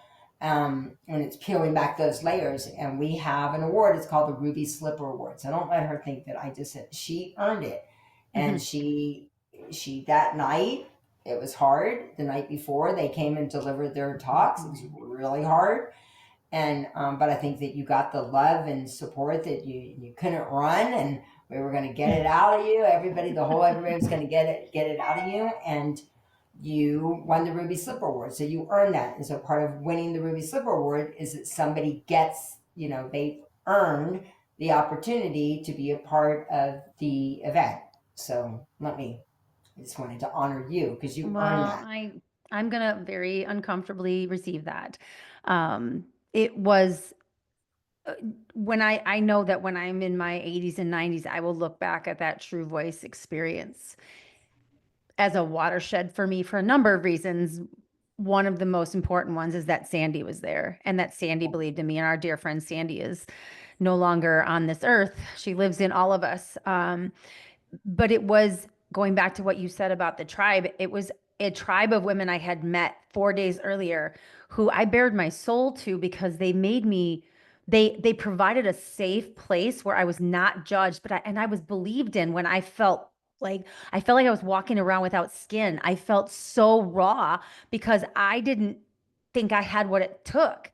And it's peeling back those layers. And we have an award. It's called the Ruby Slipper Award. So don't let her think that I just said she earned it. Hmm. And she that night it was hard. The night before they came and delivered their talks. It was really hard. And but I think that you got the love and support that you couldn't run, and we were going to get it out of you. Everybody was going to get it out of you, and you won the Ruby Slipper Award. So you earned that. And so part of winning the Ruby Slipper Award is that somebody gets, you know, they earned the opportunity to be a part of the event. So I just wanted to honor you because you earned Well, that. I'm gonna very uncomfortably receive that. It was when I know that when I'm in my 80s and 90s, I will look back at that True Voice experience as a watershed for me for a number of reasons. One of the most important ones is that Sandy was there and that Sandy believed in me. And our dear friend Sandy is no longer on this earth. She lives in all of us. But it was going back to what you said about the tribe. It was a tribe of women I had met 4 days earlier who I bared my soul to because they made me they provided a safe place where I was not judged, but I was believed in when I felt like I was walking around without skin. I felt so raw because I didn't think I had what it took.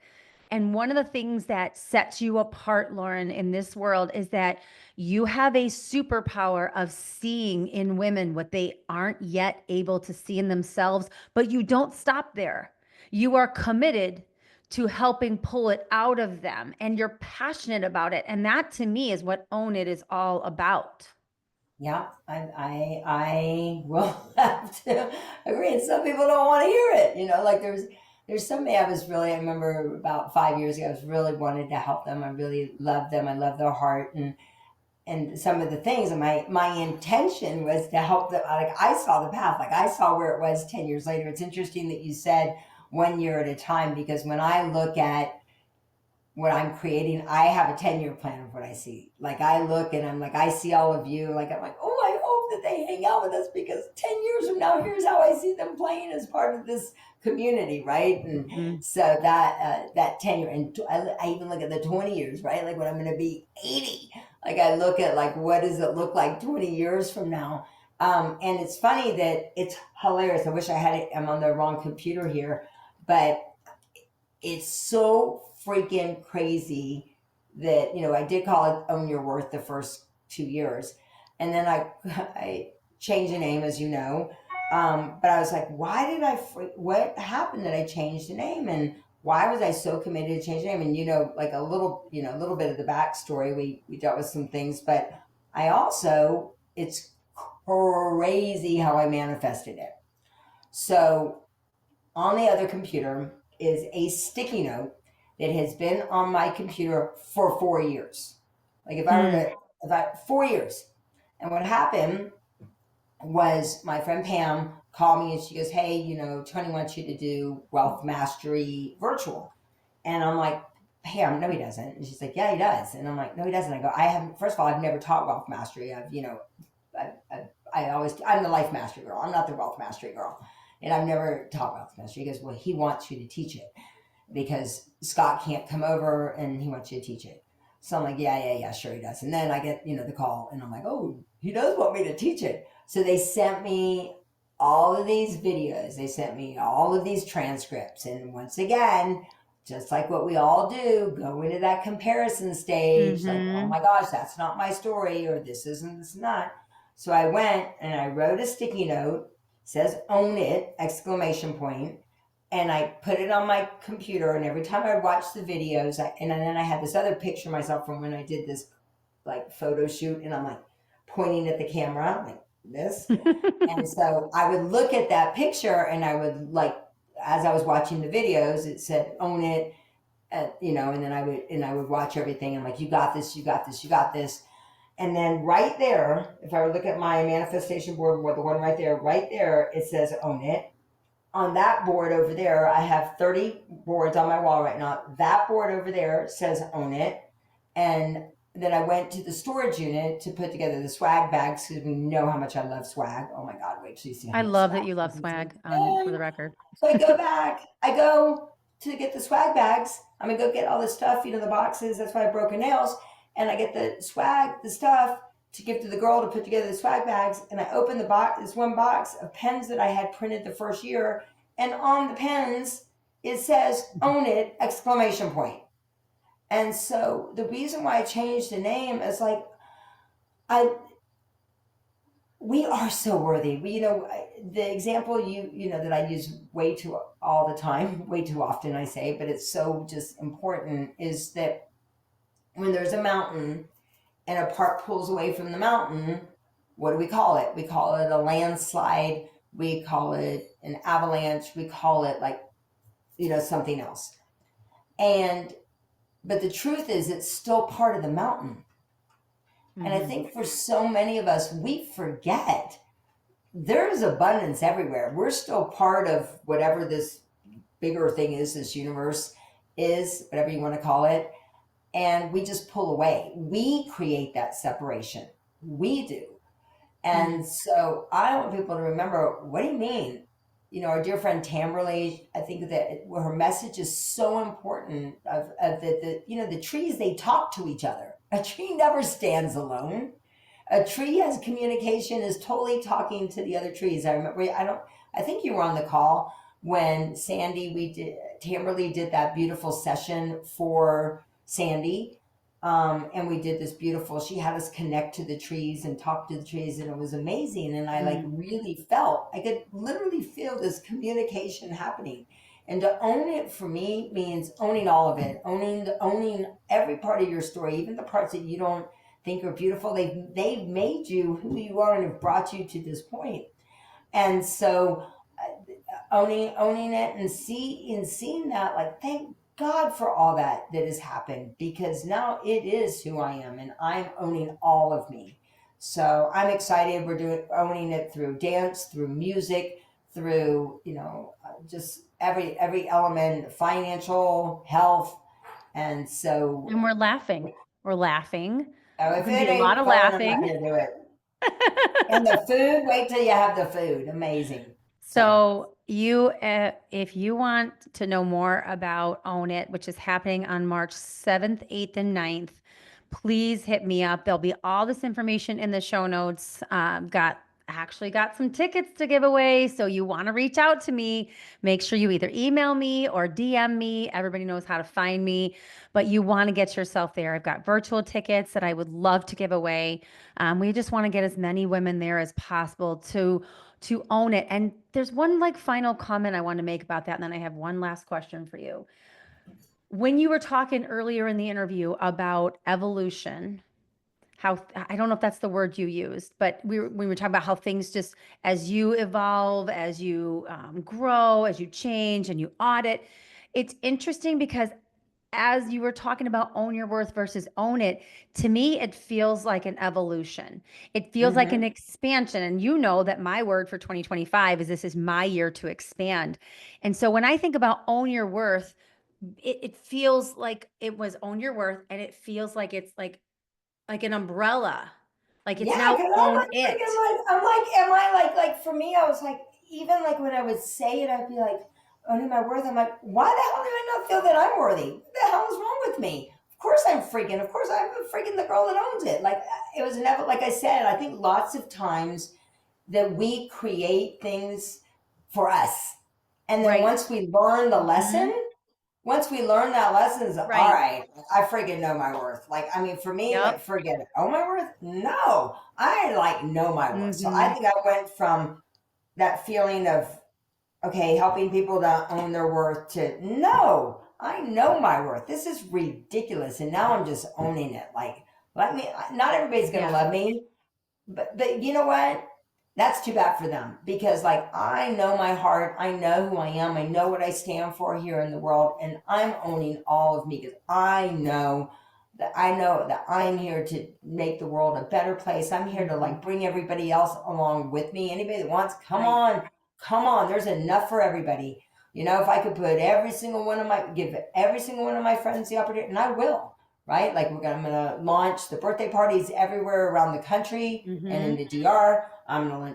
And one of the things that sets you apart, Loren, in this world is that you have a superpower of seeing in women what they aren't yet able to see in themselves, but you don't stop there. You are committed to helping pull it out of them and you're passionate about it. And that to me is what Own It is all about. Yeah, I will have to agree. And some people don't want to hear it. You know, like there's somebody I remember about 5 years ago, I was really wanted to help them. I really loved them. I love their heart and some of the things. And my intention was to help them. Like I saw the path. Like I saw where it was 10 years later. It's interesting that you said 1 year at a time because when I look at what I'm creating, I have a 10-year plan of what I see. Like I look and I'm like, I see all of you. Like I'm like, oh, I hope that they hang out with us because 10 years from now, here's how I see them playing as part of this community, right? And Mhm. so that 10 year, and I even look at the 20 years, right? Like when I'm going to be 80, like I look at like what does it look like 20 years from now? And it's funny that it's hilarious. I wish I had it. I'm on the wrong computer here, but it's so freaking crazy that I did call it Own Your Worth the first 2 years, and then I changed the name, as you know. But I was like, why did what happened that I changed the name, and why was I so committed to change the name? And like a little bit of the backstory. We dealt with some things, but I also it's crazy how I manifested it. So on the other computer, is a sticky note that has been on my computer for 4 years. Like if I were to, if I 4 years. And what happened was my friend Pam called me and she goes, "Hey, Tony wants you to do Wealth Mastery virtual." And I'm like, "Pam, no, he doesn't." And she's like, "Yeah, he does." And I'm like, "No, he doesn't." I go, "I haven't, first of all, I've never taught Wealth Mastery. I'm the Life Mastery girl. I'm not the Wealth Mastery girl. And I've never taught Wealth Mastery." He goes, "Well, he wants you to teach it because Scott can't come over and he wants you to teach it." So I'm like, yeah, sure he does. And then I get, the call and I'm like, "Oh, he does want me to teach it." So they sent me all of these videos. They sent me all of these transcripts. And once again, just like what we all do, go into that comparison stage, like, "Oh my gosh, that's not my story," or "This isn't, this is not." So I went and I wrote a sticky note, says "Own It!" exclamation point, and I put it on my computer. And every time I watch the videos, and then I had this other picture of myself from when I did this like photo shoot, and I'm like pointing at the camera like this. And so I would look at that picture and I would like, as I was watching the videos, it said "Own It," and then I would watch everything. I'm like, "You got this, you got this, you got this." And then right there, if I would look at my manifestation board, the one right there, it says "Own It." On that board over there, I have 30 boards on my wall right now. That board over there says "Own It." And then I went to the storage unit to put together the swag bags because we know how much I love swag. Oh my God, wait till you see how I much love swag. that you love swag, for the record. So I go to get the swag bags. I'm gonna go get all this stuff, the boxes. That's why I broke her nails. And I get the swag, the stuff to give to the girl to put together the swag bags. And I open the box, this one box of pens that I had printed the first year. And on the pens, it says "Own It!" exclamation point. And so the reason why I changed the name is like, I we are so worthy. The example that I use way too all the time, way too often I say, but it's so just important, is that when there's a mountain and a part pulls away from the mountain, what do we call it? We call it a landslide. We call it an avalanche. We call it like, something else. But the truth is it's still part of the mountain. And I think for so many of us, we forget there's abundance everywhere. We're still part of whatever this bigger thing is, this universe is, whatever you want to call it. And we just pull away. We create that separation. We do. And so I want people to remember, what do you mean? Our dear friend Tamberly, I think that her message is so important of the trees, they talk to each other. A tree never stands alone. A tree has communication, is totally talking to the other trees. I remember, I think you were on the call when Tamberly did that beautiful session for Sandy. And we did this beautiful, she had us connect to the trees and talk to the trees, and it was amazing. And I really felt, I could literally feel this communication happening. And to own it for me means owning all of it, owning every part of your story, even the parts that you don't think are beautiful. They've made you who you are and have brought you to this point. And so owning it and seeing that, like, thank God for all that has happened, because now it is who I am and I'm owning all of me. So I'm excited. We're owning it through dance, through music, through, just every element, financial, health. And so, And we're laughing. We're laughing. if There's gonna it be a lot ain't of fun, I'm not laughing. going to do it. And the food, wait till you have the food. Amazing. So if you want to know more about Own It, which is happening on March 7th, 8th, and 9th, please hit me up. There'll be all this information in the show notes. Actually got some tickets to give away. So you want to reach out to me, make sure you either email me or DM me. Everybody knows how to find me, but you want to get yourself there. I've got virtual tickets that I would love to give away. We just want to get as many women there as possible to own it. And there's one like final comment I want to make about that. And then I have one last question for you. When you were talking earlier in the interview about evolution, how, I don't know if that's the word you used, but we were talking about how things just, as you evolve, as you grow, as you change and you audit, It's interesting because as you were talking about own your worth versus own it, to me, it feels like an evolution. It feels like an Mm-hmm. expansion. And you know that my word for 2025 is this is my year to expand. And so when I think about own your worth, it feels like it was own your worth, and it feels like it's like an umbrella. Like it's Yeah, now because own it. am I like for me, I was like, even like when I would say it, I'd be like, owning my worth. I'm like, why the hell do I not feel that I'm worthy? What the hell is wrong with me? Of course I'm freaking. Of course I'm freaking the girl that owns it. Like it was never, like I said, I think lots of times that we create things for us. And then Right. once we learn the lesson, Mhm. once we learn that lesson, is all Right. right. I freaking know my worth. Like, I mean, for me, like, Yep. forget it. Oh, my worth? No, I like know my worth. So I Hmm. think I went from that feeling of, okay, helping people to own their worth to no, I know my worth. This is ridiculous. And now I'm just owning it. Like, let me, not everybody's going to Yeah. love me, but you know what? That's too bad for them because like I know my heart, I know who I am, I know what I stand for here in the world, and I'm owning all of me because I know that I'm here to make the world a better place. I'm here to Mhm. like bring everybody else along with me. Anybody that wants, Right. come on. There's enough for everybody. You know, if I could put give every single one of my friends the opportunity, and I will, right? Like I'm gonna launch the birthday parties everywhere around the country and in Hmm. the DR. I'm gonna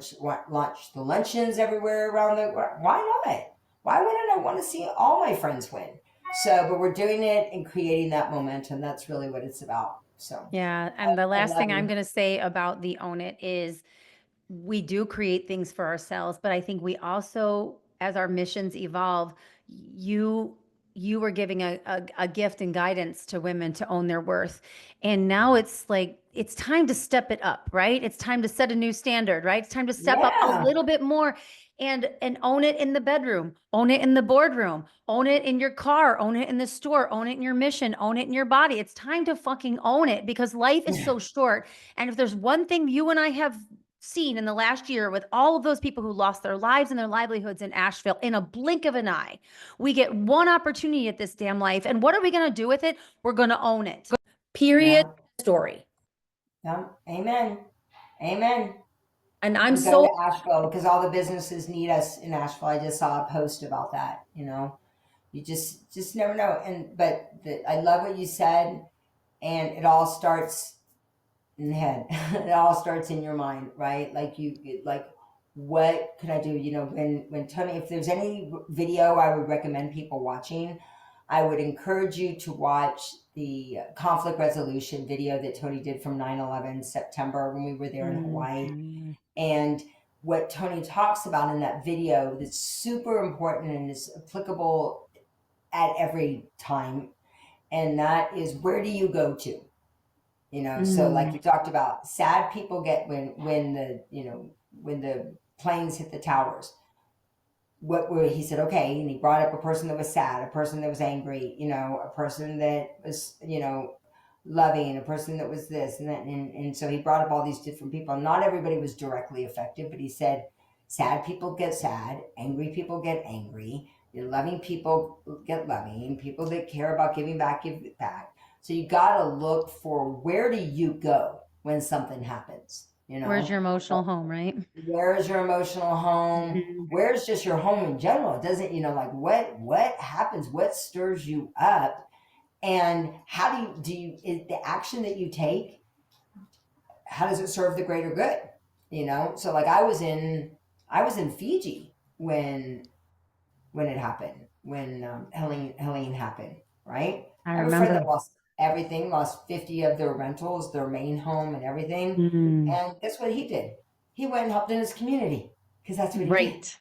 launch the luncheons everywhere around the. Why not? Why wouldn't I want to see all my friends win? So, but we're doing it and creating that momentum. That's really what it's about. So, Yeah. And the I last love thing I'm you. going to say about the own it is we do create things for ourselves, but I think we also, as our missions evolve, you you were giving a gift and guidance to women to own their worth. And now it's like it's time to step it up, right? It's time to set a new standard, right? It's time to step up a Yeah, little bit more and own it in the bedroom, own it in the boardroom, own it in your car, own it in the store, own it in your mission, own it in your body. It's time to fucking own it because life is so short. And if there's one thing you and I have seen in the last year with all of those people who lost their lives and their livelihoods in Asheville in a blink of an eye. We get one opportunity at this damn life. And what are we going to do with it? We're going to own it. Period. yeah, Story. yeah. Amen. Amen. And I'm And go so to Asheville because all the businesses need us in Asheville. I just saw a post about that. You know, you just never know. And I love what you said, and it all starts in the head. It all starts in your mind, right? Like what could I do? You know, when Tony, if there's any video I would recommend people watching, I would encourage you to watch the conflict resolution video that Tony did from 9/11 September when we were there in Hawaii. Mhm. And what Tony talks about in that video that's super important and is applicable at every time, and that is where do you go to? You know, so like Mm. you talked about, sad people get when the when the planes hit the towers. What were he said? Okay, and he brought up a person that was sad, a person that was angry, a person that was loving, a person that was this and that, and so he brought up all these different people. Not everybody was directly affected, but he said, sad people get sad, angry people get angry, loving people get loving, and people that care about giving back give back. So you got to look for where do you go when something happens, Where's your emotional home, right? where's your emotional home, Mhm. where's just your home in general. It doesn't, like what happens, what stirs you up, and how do you is the action that you take, how does it serve the greater good? So like I was in Fiji when it happened, when Helene happened, right? I I have a friend remember. that lost everything, lost 50 of their rentals, their main home, and everything. Mm. And guess what he did? He went and helped in his community because that's what he did, Right.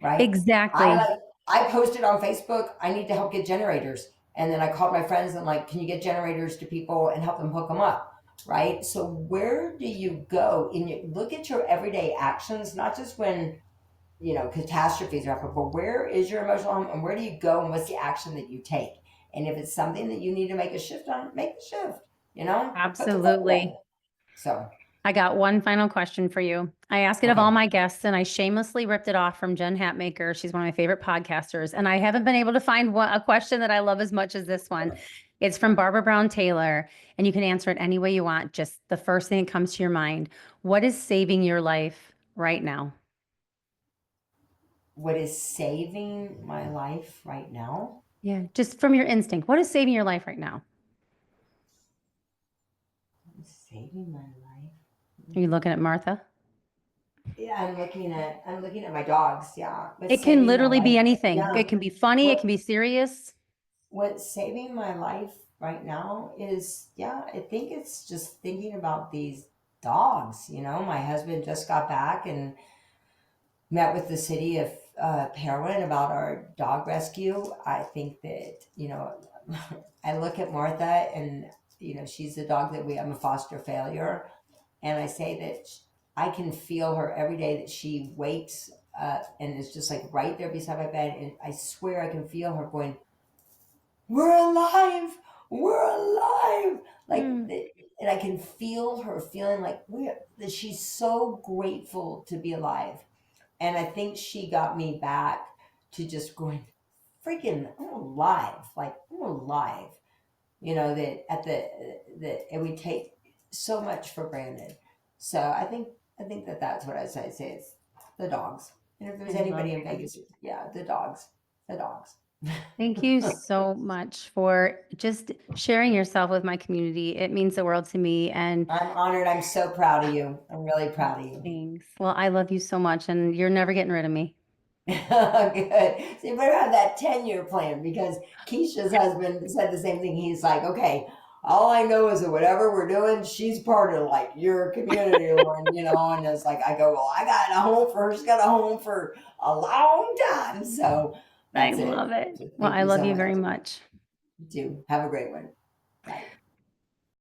right? I Exactly. like I posted on Facebook, I need to help get generators. And then I called my friends and like, can you get generators to people and help them hook them up? Right. So where do you go look at your everyday actions, not just when catastrophes are happening, but where is your emotional home and where do you go and what's the action that you take? And if it's something that you need to make a shift on, make the shift, put the foot away. Absolutely. So I got one final question for you. I ask it of all Okay. my guests, and I shamelessly ripped it off from Jen Hatmaker. She's one of my favorite podcasters, and I haven't been able to find a question that I love as much as this one. It's from Barbara Brown Taylor, and you can answer it any way you want. Just the first thing that comes to your mind. What is saving your life right now? What is saving my life right now? Yeah, just from your instinct. What is saving your life right now? Saving my life. Are you looking at Martha? Yeah, I'm looking at my dogs. Yeah, It what's can saving my literally be life? anything. Yeah, It can be funny, it can what be serious. what's saving my life right now is, yeah, I think it's just thinking about these dogs. My husband just got back and met with the city of Parowan about our dog rescue. I think that I look at Martha, and she's the dog that I'm a foster failure, and I say that I can feel her every day that she wakes and is just like right there beside my bed, and I swear I can feel her going, "We're alive, we're alive!" Like, Mm, and I can feel her feeling like that she's so grateful to be alive, and I think she got me back to just going, "Freaking, I'm alive! Like, I'm alive." That and we take so much for granted. So I think that that's what say is the dogs. And if there's I love anybody in that. Vegas, yeah, the dogs. Thank you so much for just sharing yourself with my community. It means the world to me. And I'm honored. I'm so proud of you. I'm really proud of you. thanks. Well, I love you so much, and you're never getting rid of me. Good. So you better have that 10-year plan, because Keisha's husband said the same thing. He's like, okay, all I know is that whatever we're doing, she's part of like your community, Lauren, and it's like, I go, well, I got a home for her. She's got a home for a long time. So I that's it. love it. So Well, thank I you love so you much. very much. You too. Have a great one. Bye.